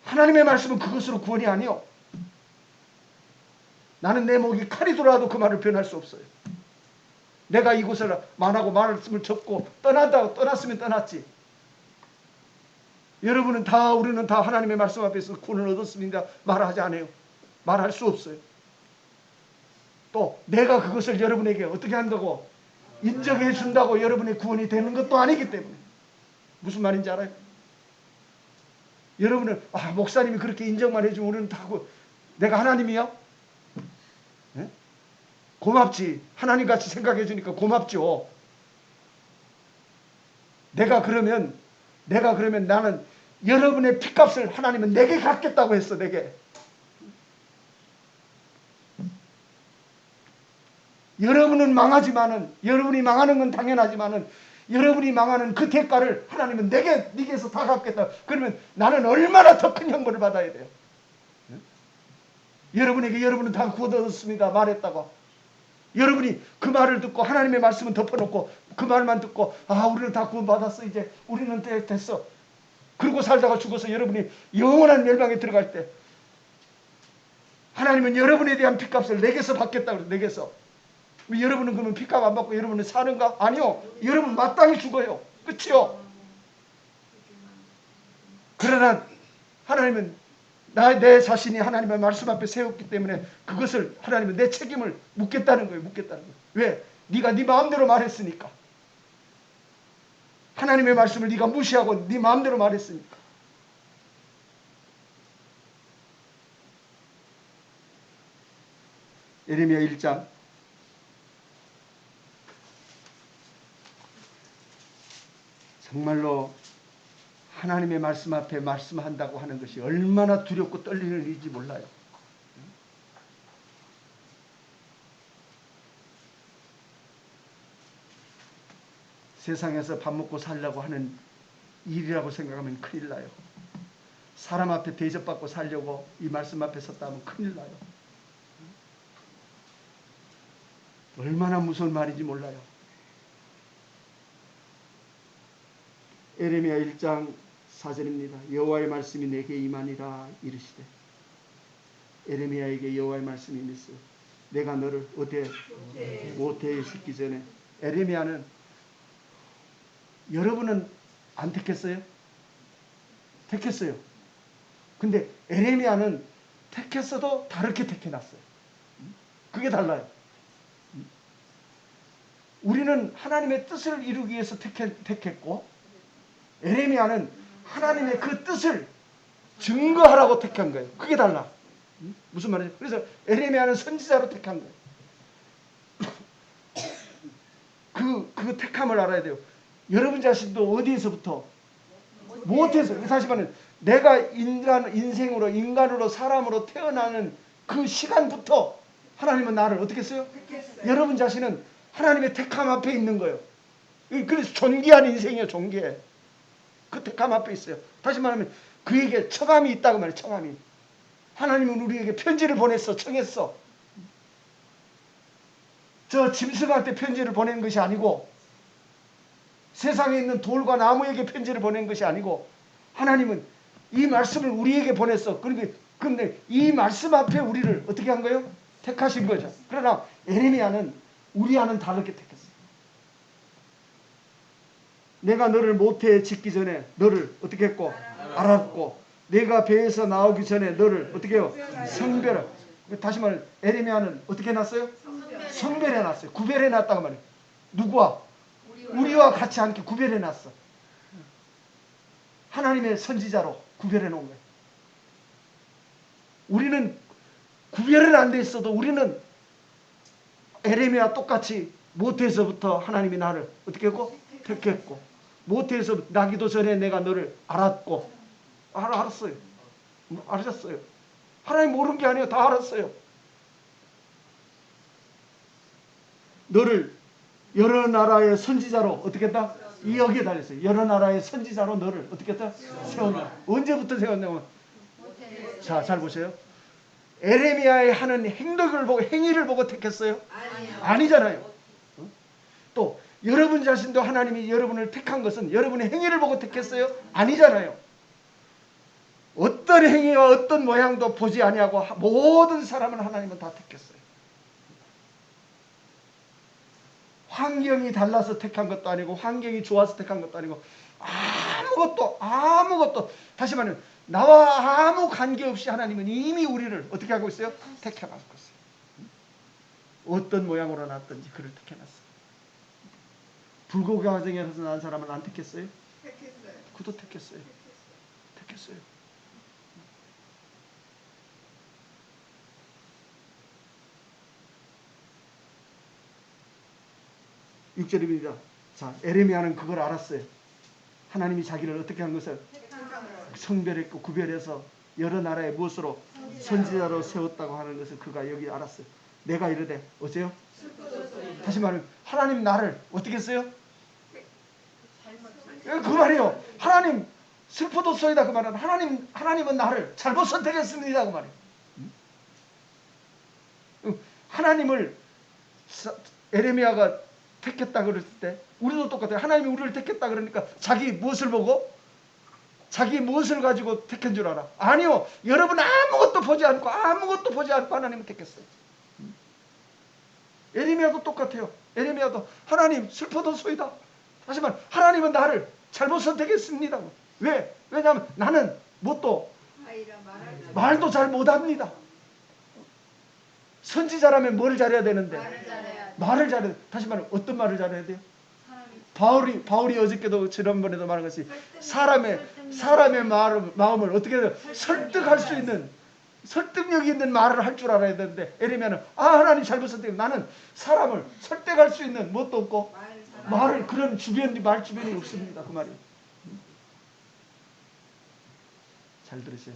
하나님의 말씀은 그것으로 구원이 아니요. 나는 내 목이 칼이 돌아도 그 말을 변할 수 없어요. 내가 이곳을 만하고 말씀을 접고 떠났으면 떠났지. 우리는 다 하나님의 말씀 앞에서 구원을 얻었습니다. 말하지 않아요. 말할 수 없어요. 또 내가 그것을 여러분에게 어떻게 한다고 인정해 준다고 여러분의 구원이 되는 것도 아니기 때문에. 무슨 말인지 알아요? 여러분은 목사님이 그렇게 인정만 해주면 우리는 다 내가 하나님이요? 네? 고맙지. 하나님같이 생각해 주니까 고맙죠. 내가 그러면 나는 여러분의 핏값을 하나님은 내게 갚겠다고 했어. 내게. 여러분은 망하지만은 여러분이 망하는 건 당연하지만은 여러분이 망하는 그 대가를 하나님은 네게서 다 갚겠다. 그러면 나는 얼마나 더 큰 형벌을 받아야 돼요. 네? 여러분은 다 구원 얻었습니다 말했다고. 여러분이 그 말을 듣고 하나님의 말씀은 덮어놓고 그 말만 듣고 우리는 다 구원 받았어. 이제 우리는 됐어. 그러고 살다가 죽어서 여러분이 영원한 멸망에 들어갈 때 하나님은 여러분에 대한 핏값을 내게서 받겠다 그래요. 내게서. 여러분은 그러면 핏값 안 받고 여러분은 사는가? 아니요. 여러분 마땅히 죽어요. 끝이요. 그러나 하나님은 내 자신이 하나님의 말씀 앞에 세웠기 때문에 그것을 하나님은 내 책임을 묻겠다는 거예요. 왜? 네가 네 마음대로 말했으니까. 하나님의 말씀을 네가 무시하고 네 마음대로 말했으니까. 예레미야 1장 정말로 하나님의 말씀 앞에 말씀한다고 하는 것이 얼마나 두렵고 떨리는 일인지 몰라요. 세상에서 밥 먹고 살려고 하는 일이라고 생각하면 큰일 나요. 사람 앞에 대접받고 살려고 이 말씀 앞에 섰다 하면 큰일 나요. 얼마나 무서운 말인지 몰라요. 에레미야 1장 4절입니다. 여호와의 말씀이 내게 임하니라 이르시되. 에레미야에게 여호와의 말씀이 임했어요. 내가 너를 모태에 싣기 전에. 에레미야는 여러분은 안 택했어요? 택했어요. 근데 에레미야는 택했어도 다르게 택해놨어요. 그게 달라요. 우리는 하나님의 뜻을 이루기 위해서 택했고, 에레미야는 하나님의 그 뜻을 증거하라고 택한 거예요. 그게 달라. 무슨 말이죠? 그래서 에레미야는 선지자로 택한 거예요. 그 택함을 알아야 돼요. 여러분 자신도 어디에서부터? 못해서. 다시 말하면 내가 인간으로 사람으로 태어나는 그 시간부터 하나님은 나를 어떻게 했어요? 여러분 자신은 하나님의 택함 앞에 있는 거예요. 그래서 존귀한 인생이에요. 존귀해. 그 택함 앞에 있어요. 다시 말하면 그에게 청함이 있다고 말해요. 청함이. 하나님은 우리에게 편지를 보냈어. 청했어. 저 짐승한테 편지를 보낸 것이 아니고, 세상에 있는 돌과 나무에게 편지를 보낸 것이 아니고, 하나님은 이 말씀을 우리에게 보냈어. 그런데 이 말씀 앞에 우리를 어떻게 한 거예요? 택하신 거죠. 그러나 에레미야는 우리와는 다르게 택했어요. 내가 너를 모태에 짓기 전에 너를 어떻게 했고? 알았고, 내가 배에서 나오기 전에 너를 어떻게 해요? 성별을. 다시 말해, 에레미야는 어떻게 해놨어요? 성별해놨어요. 구별해놨다고 말해요. 누구와? 우리와 같이 함께 구별해놨어. 하나님의 선지자로 구별해놓은 거예요. 우리는 구별은 안 돼 있어도 우리는 에레미야와 똑같이 모태에서부터 하나님이 나를 어떻게 했고? 택했고, 모태에서 나기도 전에 내가 너를 알았고. 알았어요. 알았어요. 하나님 모르는 게 아니에요. 다 알았어요. 너를 여러 나라의 선지자로 어떻게 했다? 여기에 달렸어요. 여러 나라의 선지자로 너를 어떻게 했다? 세웠다. 언제부터 세웠냐면, 자, 잘 보세요. 에레미야의 하는 행위를 보고 택했어요? 아니잖아요. 또 여러분 자신도 하나님이 여러분을 택한 것은 여러분의 행위를 보고 택했어요? 아니잖아요. 어떤 행위와 어떤 모양도 보지 아니하고 모든 사람은 하나님은 다 택했어요. 환경이 달라서 택한 것도 아니고, 환경이 좋아서 택한 것도 아니고, 아무것도 다시 말하면 나와 아무 관계없이 하나님은 이미 우리를 어떻게 하고 있어요? 택해놨고 있어요. 어떤 모양으로 났든지 그를 택해놨어요. 불고기 가정에서 난 사람은 안 택했어요? 그도 택했어요. 택했어요. 6절입니다. 자, 에레미야는 그걸 알았어요. 하나님이 자기를 어떻게 한 것을 성별했고 구별해서 여러 나라의 무엇으로 선지자로 세웠다고 하는 것을 그가 여기 알았어요. 내가 이르되 어째요? 다시 말하면 하나님 나를 어떻게 했어요? 그 말이에요. 하나님 슬퍼도소이다 그 말은 하나님은 나를 잘못 선택했습니다 그 말이에요. 하나님을 에레미야가 택했다 그랬을 때 우리도 똑같아요. 하나님이 우리를 택했다 그러니까 자기 무엇을 보고? 자기 무엇을 가지고 택한 줄 알아? 아니요. 여러분 아무것도 보지 않고 하나님을 택했어요. 에레미야도 똑같아요. 에레미야도 하나님 슬퍼도소이다. 하지만 하나님은 나를 잘못 선택했습니다. 왜? 왜냐하면 나는 뭣도 말도 잘 못합니다. 선지자라면 뭘 잘해야 되는데? 말을 잘해야 돼. 다시 말하면 어떤 말을 잘해야 돼요? 바울이 어저께도 지난번에도 말한 것이 사람의 마음을 어떻게 해야 돼요? 설득할 수 있는 설득력 있는 말을 할 줄 알아야 되는데 에레미야는 하나님 잘못 선택. 나는 사람을 설득할 수 있는 뭣도 없고 말을 그런 주변이 말 주변이 없습니다. 그 말이. 잘 들으세요.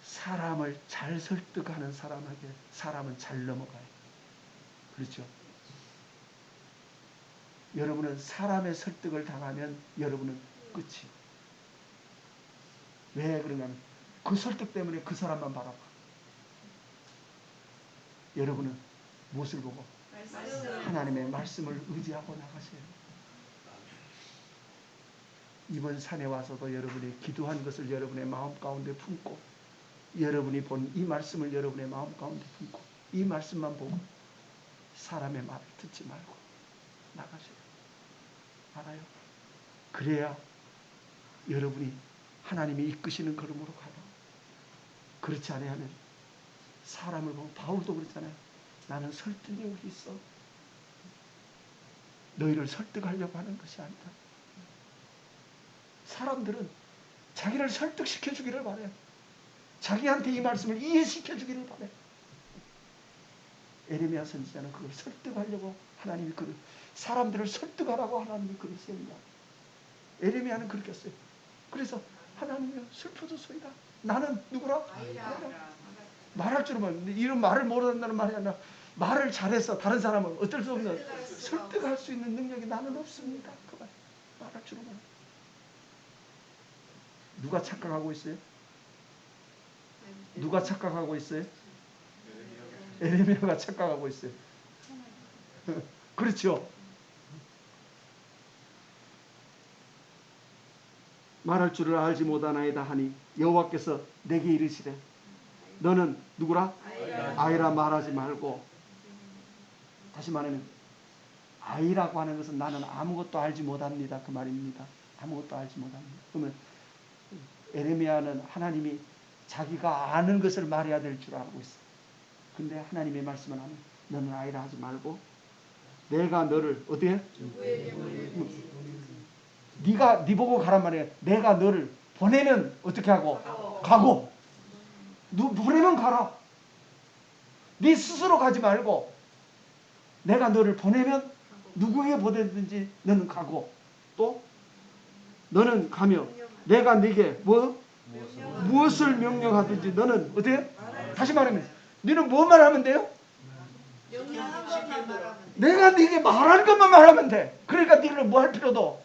사람을 잘 설득하는 사람에게 사람은 잘 넘어가요. 그렇죠? 여러분은 사람의 설득을 당하면 여러분은 끝이. 왜 그러냐면 그 설득 때문에 그 사람만 바라봐. 여러분은 무엇을 보고? 하나님의 말씀을 의지하고 나가세요. 이번 산에 와서도 여러분이 기도한 것을 여러분의 마음 가운데 품고 여러분이 본 이 말씀을 여러분의 마음 가운데 품고 이 말씀만 보고 사람의 말을 듣지 말고 나가세요. 알아요? 그래야 여러분이 하나님이 이끄시는 걸음으로 가요. 그렇지 않으면 사람을 보고 바울도 그랬잖아요. 나는 설득력이 있어. 너희를 설득하려고 하는 것이 아니다. 사람들은 자기를 설득시켜 주기를 바래요. 자기한테 이 말씀을 이해시켜 주기를 바래요. 에레미야 선지자는 그걸 설득하려고 하나님이 그를 사람들을 설득하라고 하나님이 그를 세운다. 에레미야는 그렇게 했어요. 그래서 하나님이 슬퍼졌소이다. 나는 누구라? 말할 줄은 모르는데 이런 말을 모른다는 말이 아니라 말을 잘해서 다른 사람을 어쩔 수 없는 설득할 수 있는 능력이 나는 없습니다. 그 말. 말할 줄은 모르는. 누가 착각하고 있어요? 누가 착각하고 있어요? 에레미야가 착각하고 있어요. 그렇죠? 말할 줄을 알지 못하나이다 하니 여호와께서 내게 이르시되 너는 누구라? 아이라 말하지 말고. 다시 말하면 아이라고 하는 것은 나는 아무것도 알지 못합니다. 그 말입니다. 아무것도 알지 못합니다. 그러면 에레미야는 하나님이 자기가 아는 것을 말해야 될 줄 알고 있어. 근데 하나님의 말씀을 하면 너는 아이라 하지 말고 내가 너를 어떻게? 네가 네 보고 가란 말이야. 내가 너를 보내면 어떻게 하고? 가고. 너 보내면 가라. 네 스스로 가지 말고 내가 너를 보내면 누구에게 보내든지 너는 가고 또 너는 가며 내가 네게 무엇을 명령하든지 너는 어떻게? 다시 말하면 너는 뭐만 하면 돼요? 내가 네게 말하는 것만 말하면 돼. 그러니까 너는 뭐 할 필요도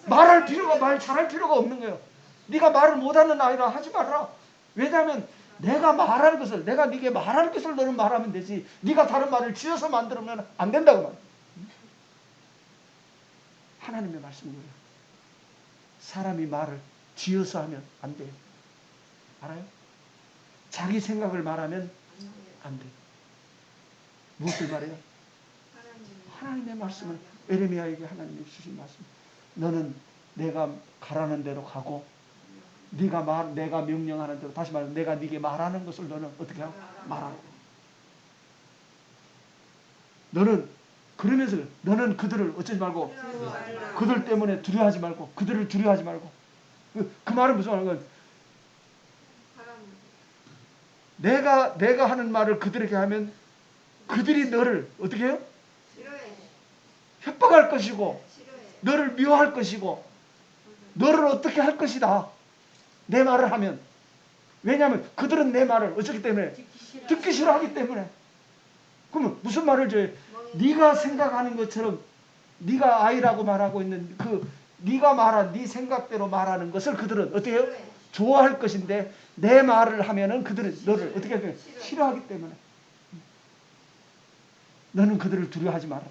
말 잘할 필요가 없는 거예요. 네가 말을 못하는 아이라 하지 말아라. 왜냐하면 내가 말하는 것을 내가 네게 말하는 것을 너는 말하면 되지. 네가 다른 말을 지어서 만들면 안 된다고 말이야. 하나님의 말씀은 그래요. 사람이 말을 지어서 하면 안 돼요. 알아요? 자기 생각을 말하면 안 돼요. 무엇을 말해요? 하나님의 말씀을 에레미야에게 하나님이 주신 말씀. 너는 내가 가라는 대로 가고 네가 내가 명령하는 대로 다시 말하면 내가 네게 말하는 것을 너는 어떻게 하고? 말하고. 너는 그러면서 너는 그들을 어쩌지 말고 그들 때문에 두려워하지 말고 그들을 두려워하지 말고 그 말은 무슨 말인 건 내가 하는 말을 그들에게 하면 그들이 너를 어떻게 해요? 협박할 것이고 너를 미워할 것이고 너를 어떻게 할 것이다. 내 말을 하면. 왜냐하면 그들은 내 말을 어쩌기 때문에 듣기 싫어하기 때문에. 그러면 무슨 말을 줘요? 네가 생각하는 것처럼 네가 아이라고 말하고 있는 그 네가 말한 네 생각대로 말하는 것을 그들은 어떻게 해요? 좋아할 것인데 내 말을 하면은 그들은 너를 어떻게 해요? 싫어하기 때문에. 너는 그들을 두려워하지 말아라.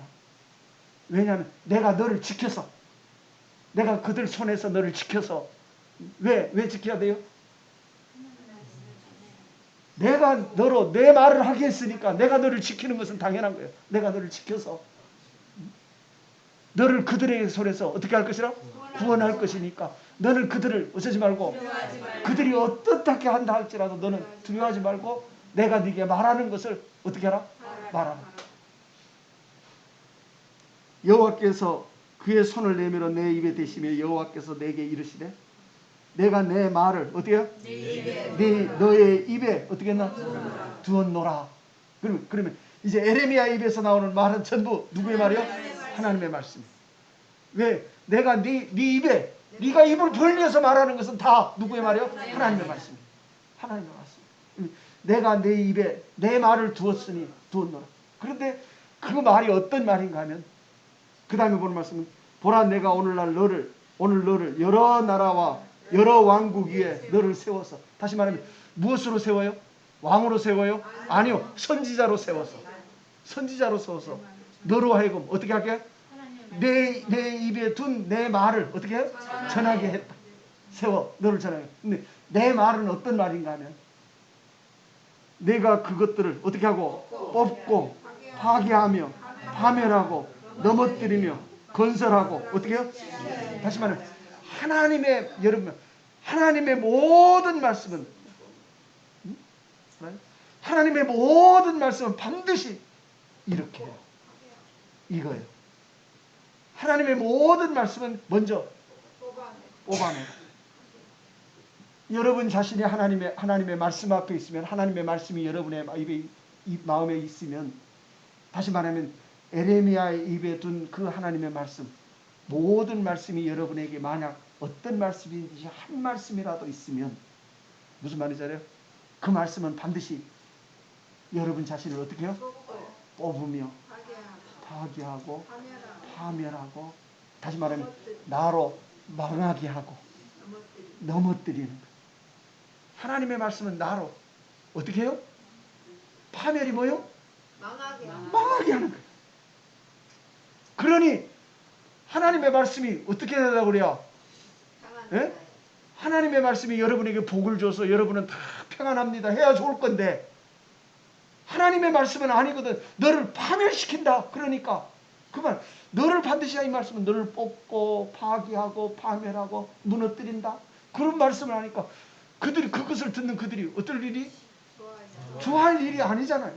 왜냐하면 내가 너를 지켜서 내가 그들 손에서 너를 지켜서 왜 지켜야 돼요? 내가 너로 내 말을 하게 했으니까 내가 너를 지키는 것은 당연한 거예요. 내가 너를 지켜서 너를 그들의 손에서 어떻게 할 것이라? 구원할 것이니까 너는 그들을 어쩌지 말고 그들이 어떻게 한다 할지라도 너는 두려워하지 말고 내가 네게 말하는 것을 어떻게 하라? 말하라. 여호와께서 그의 손을 내밀어 내 입에 대시며 여호와께서 내게 이르시되 내가 내 말을 어떻게 해요? 너의 입에 어떻게 했나? 두었노라. 그러면 이제 에레미야 입에서 나오는 말은 전부 누구의 말이요? 하나님의 말씀. 왜? 내가 네 입에 네가 입을 벌려서 말하는 것은 다 누구의 말이요? 하나님의 말씀. 하나님의 말씀. 내가 내 입에 내 말을 두었으니 두었노라. 그런데 그 말이 어떤 말인가 하면 그 다음에 보는 말씀은 보라 내가 오늘 너를 여러 나라와 여러 왕국 위에 너를 세워서 다시 말하면 무엇으로 세워요? 왕으로 세워요? 아니요. 선지자로 세워서 너로 하여금 어떻게 하게? 내 입에 둔 내 말을 어떻게 해요? 전하게 했다. 세워 너를 전하게. 근데 내 말은 어떤 말인가 하면 내가 그것들을 어떻게 하고 뽑고 파괴하며 파멸하고 넘어뜨리며 건설하고 어떻게 해요? 다시 말하면 여러분 하나님의 모든 말씀은 하나님의 모든 말씀은 반드시 이렇게 해요. 이거예요. 하나님의 모든 말씀은 먼저 뽑아내라. 여러분 자신이 하나님의 말씀 앞에 있으면 하나님의 말씀이 여러분의 마음에 있으면 다시 말하면 에레미야의 입에 둔 그 하나님의 말씀 모든 말씀이 여러분에게 만약 어떤 말씀인지 한 말씀이라도 있으면 무슨 말이잖아요? 그 말씀은 반드시 여러분 자신을 어떻게 해요? 뽑으며 파괴하고 파멸하고 다시 말하면 나로 망하게 하고 넘어뜨리는 것. 하나님의 말씀은 나로 어떻게 해요? 파멸이 뭐요? 망하게 하는 거예요. 그러니 하나님의 말씀이 어떻게 되려고 그래요? 예? 하나님의 말씀이 여러분에게 복을 줘서 여러분은 다 평안합니다 해야 좋을 건데 하나님의 말씀은 아니거든. 너를 파멸시킨다. 그러니까 그만 너를 반드시 이 말씀은 너를 뽑고 파괴하고 파멸하고 무너뜨린다. 그런 말씀을 하니까 그것을 듣는 그들이 어떨 일이? 좋아할 일이 아니잖아요.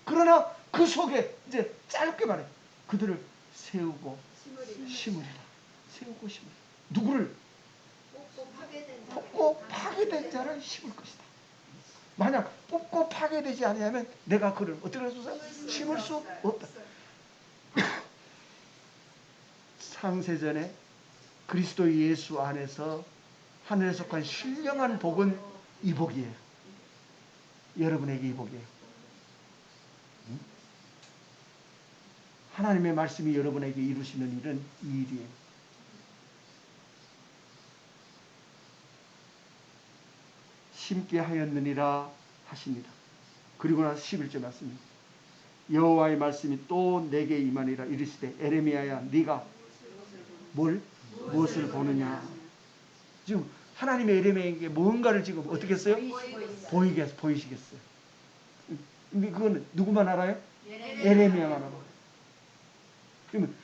그러나 그 속에 이제 짧게 말해 그들을 세우고 심으리라. 세우고 심으리라. 누구를? 뽑고 파괴된 자를 심을 것이다. 만약 뽑고 파괴되지 않으면 내가 그를 어떻게 할 수 없어? 심을 수 없다. 창세전에 그리스도 예수 안에서 하늘에 속한 신령한 복은 이 복이에요. 여러분에게 이 복이에요. 하나님의 말씀이 여러분에게 이루시는 일은 이 일이에요. 심게 하였느니라 하십니다. 그리고 나서 11절 말씀입니다. 여호와의 말씀이 또 내게 임하니라 이르시되 에레미야야 네가 무엇을 보느냐. 지금 하나님의 에레미야에게 뭔가를 지금 어떻게 했어요? 보이시겠어요. 근데 그건 누구만 알아요? 에레미야만 알아요. 그러면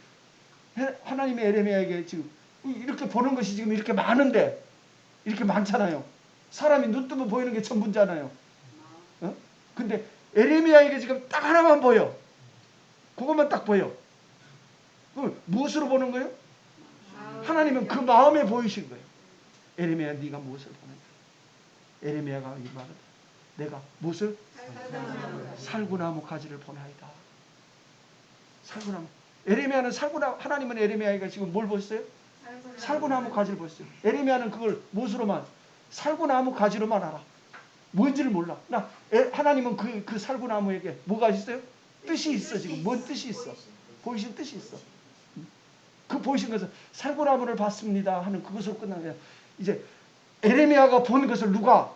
하나님의 에레미야에게 지금 이렇게 보는 것이 지금 이렇게 많은데 이렇게 많잖아요. 사람이 눈 뜨면 보이는 게 전부잖아요. 어? 근데 에레미야에게 지금 딱 하나만 보여. 그것만 딱 보여. 그럼 무엇으로 보는 거예요? 하나님은 그 마음에 보이신 거예요. 에레미야 네가 무엇을 보느냐. 에레미야가 이 말을 내가 무엇을? 살구나무 가지를 보나이다. 살구나무. 에레미야는 하나님은 에레미야가 지금 뭘 보셨어요? 살구나무 가지를 보셨어요. 에레미야는 그걸 무엇으로만? 살구나무 가지로만 알아. 뭔지를 몰라. 하나님은 그 살구나무에게 뭐가 있어요? 뜻이 있어. 지금 뭔 뜻이 있어? 보이신 뜻이 있어. 그 보이신 것은 살구나무를 봤습니다 하는 그것으로 끝난 거예요. 이제 에레미야가 본 것을 누가?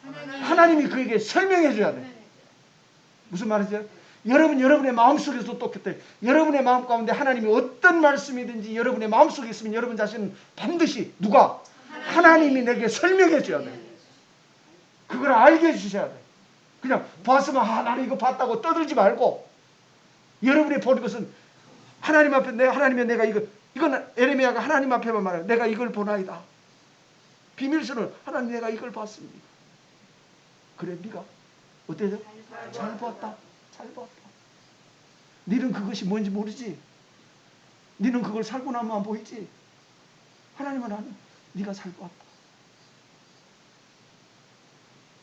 하나님이 그에게 설명해 줘야 돼. 무슨 말이죠? 여러분의 마음속에서 똑같아요. 여러분의 마음 가운데 하나님이 어떤 말씀이든지 여러분의 마음속에 있으면 여러분 자신은 반드시 누가? 하나님이 내게 설명해 줘야 돼. 그걸 알게 해주셔야 돼. 그냥 봤으면 나는 이거 봤다고 떠들지 말고 여러분이 보는 것은 하나님 앞에 내가 이건 에레미야가 하나님 앞에만 말해요. 내가 이걸 보나이다. 비밀스러운 하나님 내가 이걸 봤습니다. 그래 네가 어때요? 잘 보았다. 잘 보았다. 너는 그것이 뭔지 모르지. 너는 그걸 살구나무만 보이지. 하나님은 아니. 네가 잘 보았다.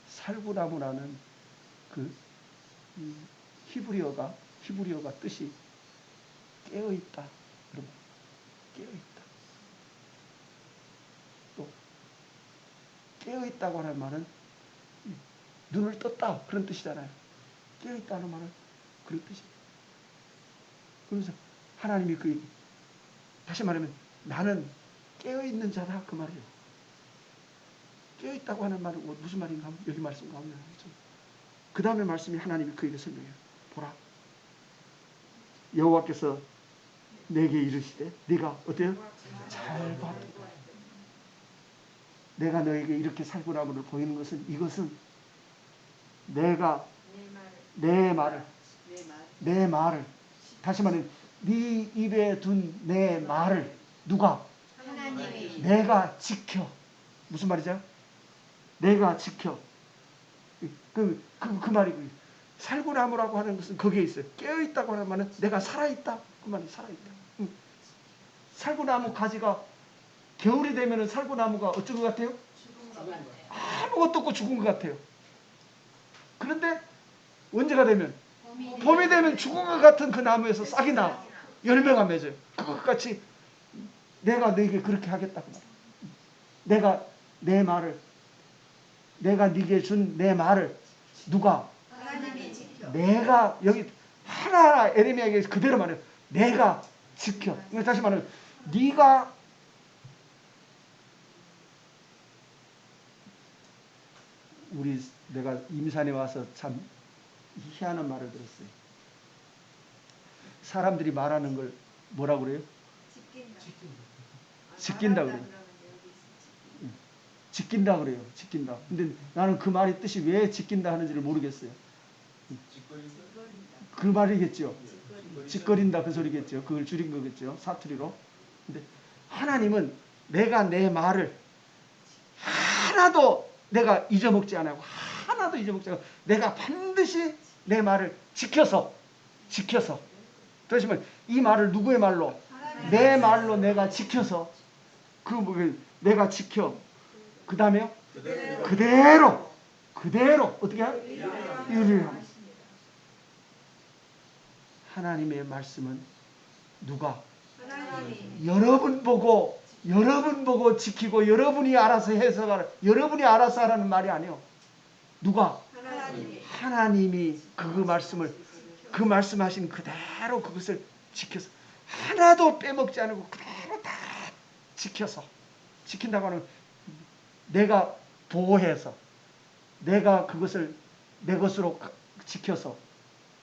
살구나무라는 그 히브리어가 뜻이 깨어있다. 여러분, 깨어있다. 또 깨어있다고 하는 말은 눈을 떴다 그런 뜻이잖아요. 깨어있다는 말은 그런 뜻이에요. 그래서 하나님이 다시 말하면 나는 깨어있는 자다 그 말이에요. 깨어있다고 하는 말은 무슨 말인가 하면 여기 말씀 가운데 나오죠. 그 다음에 말씀이 하나님이 그에게 설명해요. 보라, 여호와께서 내게 이르시되 네가 어때요? 잘 봐. 내가 너에게 이렇게 살구나무를 보이는 것은 이것은 내가 내 말을 다시 말하면 네 입에 둔 내 말을 누가? 하나님이 내가 지켜. 무슨 말이죠? 내가 지켜. 그 말이 살구나무라고 하는 것은 거기에 있어요. 깨어있다고 하는 말은 내가 살아있다. 그 말이 살아있다. 살구나무 가지가 겨울이 되면 살구나무가 어떤 것 같아요? 아무것도 없고 죽은 것 같아요. 그런데 언제가 되면? 봄이 되면 죽은 것 같은 그 나무에서 싹이 나. 열매가 맺어요. 그것 같이 내가 너에게 그렇게 하겠다고 말이에요. 내가 내 말을, 내가 네게 준 내 말을 누가? 하나님이 지켜. 내가 여기 하나 에레미야에게 그대로 말해요. 내가 지켜. 다시 말하면 네가 내가 임산에 와서 참 희한한 말을 들었어요. 사람들이 말하는 걸 뭐라고 그래요? 지킨다 그래요. 지킨다 그래요. 지킨다. 근데 나는 그 말의 뜻이 왜 지킨다 하는지를 모르겠어요. 그 말이겠죠. 짓거린다 그 소리겠죠. 그걸 줄인 거겠죠. 사투리로. 근데 하나님은 내가 내 말을 하나도 내가 잊어먹지 않고 하나도 잊어먹지 않고 내가 반드시 내 말을 지켜서 다시 말해 이 말을 누구의 말로? 내 말로 내가 지켜서 내가 지켜. 그 다음에요? 그대로 어떻게 이루리라. 하나님의 말씀은 누가? 여러분 보고 지키고 여러분이 알아서 해석하라. 여러분이 알아서 하라는 말이 아니에요. 누가? 하나님이 그 말씀하신 그대로 그것을 지켜서 하나도 빼먹지 않고 그대로 다 지켜서 지킨다고 하는 내가 보호해서 내가 그것을 내 것으로 지켜서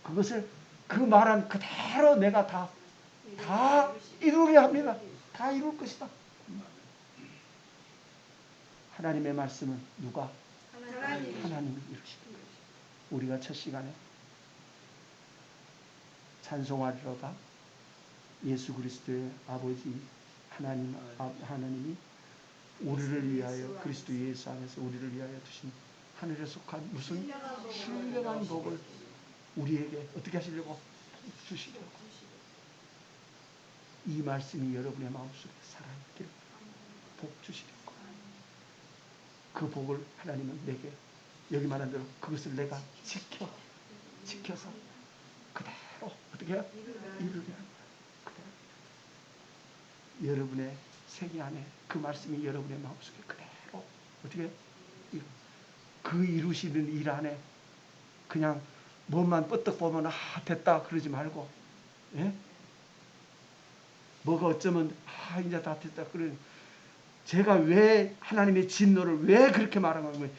그것을 그 말한 그대로 내가 다 이루려 합니다. 다 이룰 것이다. 하나님의 말씀은 누가? 하나님이 이루시는 거예요. 우리가 첫 시간에 찬송하리로다 예수 그리스도의 아버지 하나님이 우리를 위하여 그리스도 예수 안에서 우리를 위하여 두신 하늘에 속한 무슨 신령한 복을 우리에게 어떻게 하시려고? 주시려고. 이 말씀이 여러분의 마음속에 살아있길 복 주시려고. 그 복을 하나님은 내게 여기 말한 대로 그것을 내가 지켜서 그대로 어떻게 해요? 이루려 합니다. 그대로. 여러분의 세계 안에 그 말씀이 여러분의 마음속에 그대로 어떻게 해요? 그 이루시는 일 안에 그냥 뭐만 뻗떡 보면 됐다 그러지 말고 예? 뭐가 어쩌면 이제 다 됐다 그러는 제가 왜 하나님의 진노를 왜 그렇게 말한 거냐면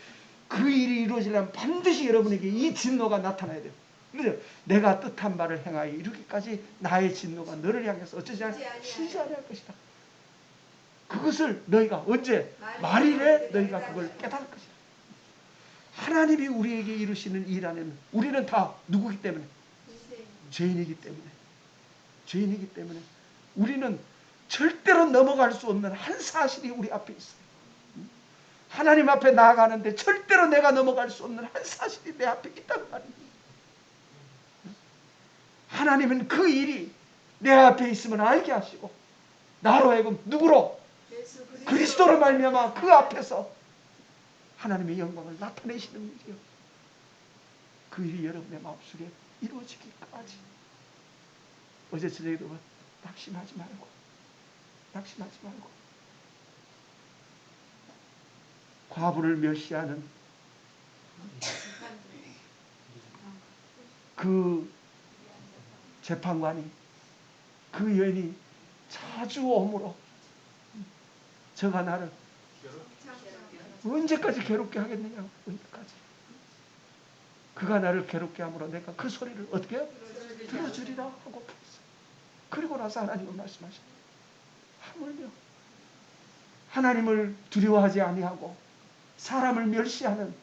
그 일이 이루어지려면 반드시 여러분에게 이 진노가 나타나야 돼요. 그래서 내가 뜻한 바를 행하여 이렇게까지 나의 진노가 너를 향해서 어쩌지 쉬지 않을 것이다. 그것을 너희가 언제 말일에 너희가 그걸 깨달을 것이다. 하나님이 우리에게 이루시는 일 안에는 우리는 다 누구기 때문에? 죄인이기 때문에 우리는 절대로 넘어갈 수 없는 한 사실이 우리 앞에 있어요. 하나님 앞에 나아가는데 절대로 내가 넘어갈 수 없는 한 사실이 내 앞에 있단 말입니다. 하나님은 그 일이 내 앞에 있으면 알게 하시고 나로 하여금 누구로? 그리스도로 말미암아 그 앞에서 하나님의 영광을 나타내시는 거지요. 그 일이 여러분의 마음속에 이루어지기까지. 어제 저녁에도 낙심하지 말고, 낙심하지 말고, 과부를 멸시하는 그 재판관이, 그 여인이 자주 오므로 저가 나를 언제까지 괴롭게 하겠느냐고. 언제까지. 그가 나를 괴롭게 함으로 내가 그 소리를 어떻게 해요? 들어주리라 하고 그랬어요. 그리고 나서 하나님은 말씀하십니다. 하물며 하나님을 두려워하지 아니하고 사람을 멸시하는,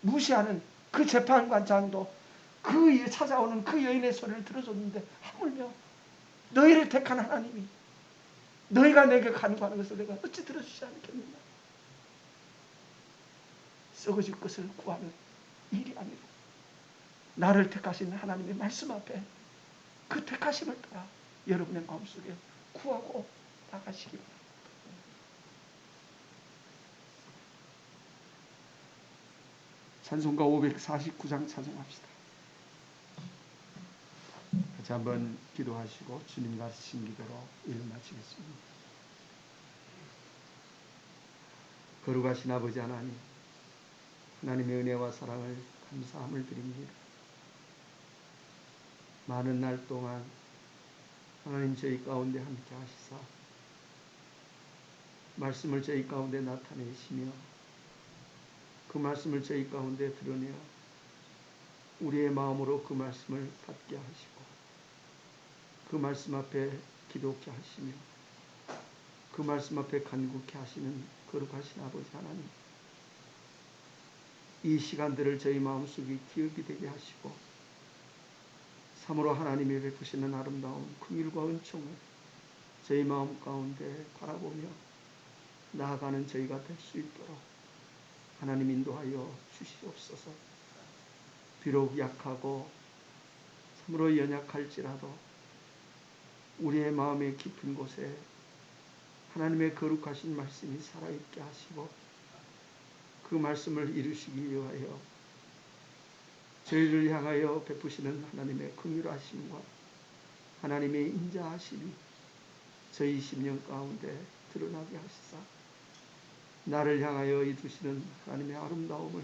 무시하는 그 재판관장도 그 찾아오는 그 여인의 소리를 들어줬는데, 하물며 너희를 택한 하나님이 너희가 내게 간구하는 것을 내가 어찌 들어주지 않겠느냐. 썩어질 것을 구하는 일이 아니고 나를 택하신 하나님의 말씀 앞에 그 택하심을 따라 여러분의 마음속에 구하고 나가시기 바랍니다. 찬송가 549장 찬송합시다. 같이 한번 기도하시고 주님 가르치신 기도로 일 마치겠습니다. 거룩하신 아버지 하나님, 하나님의 은혜와 사랑을 감사함을 드립니다. 많은 날 동안 하나님 저희 가운데 함께 하시사 말씀을 저희 가운데 나타내시며 그 말씀을 저희 가운데 드러내어 우리의 마음으로 그 말씀을 받게 하시고 그 말씀 앞에 기도케 하시며 그 말씀 앞에 간구케 하시는 거룩하신 아버지 하나님, 이 시간들을 저희 마음속에 기억이 되게 하시고 참으로 하나님이 베푸시는 아름다운 긍휼과 은총을 저희 마음 가운데 바라보며 나아가는 저희가 될 수 있도록 하나님 인도하여 주시옵소서. 비록 약하고 참으로 연약할지라도 우리의 마음의 깊은 곳에 하나님의 거룩하신 말씀이 살아있게 하시고 그 말씀을 이루시기 위하여 저희를 향하여 베푸시는 하나님의 긍휼하심과 하나님의 인자하심이 저희 심령 가운데 드러나게 하시사 나를 향하여 이루시는 하나님의 아름다움을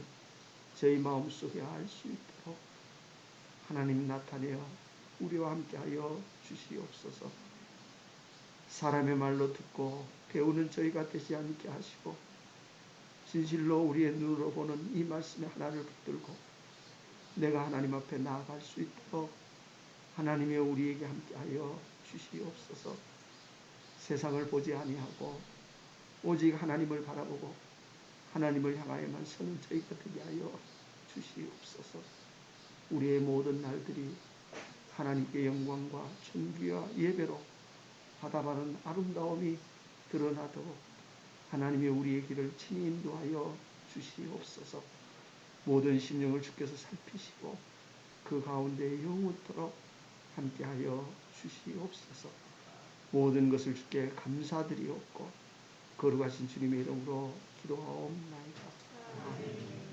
저희 마음속에 알 수 있도록 하나님 나타내어 우리와 함께하여 주시옵소서. 사람의 말로 듣고 배우는 저희가 되지 않게 하시고 진실로 우리의 눈으로 보는 이 말씀의 하나를 붙들고 내가 하나님 앞에 나아갈 수 있도록 하나님의 우리에게 함께하여 주시옵소서. 세상을 보지 아니하고 오직 하나님을 바라보고 하나님을 향하여만 서는 저희가 되게 하여 주시옵소서. 우리의 모든 날들이 하나님께 영광과 존귀와 예배로 받아가는 아름다움이 드러나도록 하나님의 우리의 길을 친히 인도하여 주시옵소서. 모든 심령을 주께서 살피시고 그 가운데 영원토록 함께하여 주시옵소서. 모든 것을 주께 감사드리옵고 거룩하신 주님의 이름으로 기도하옵나이다. 아멘.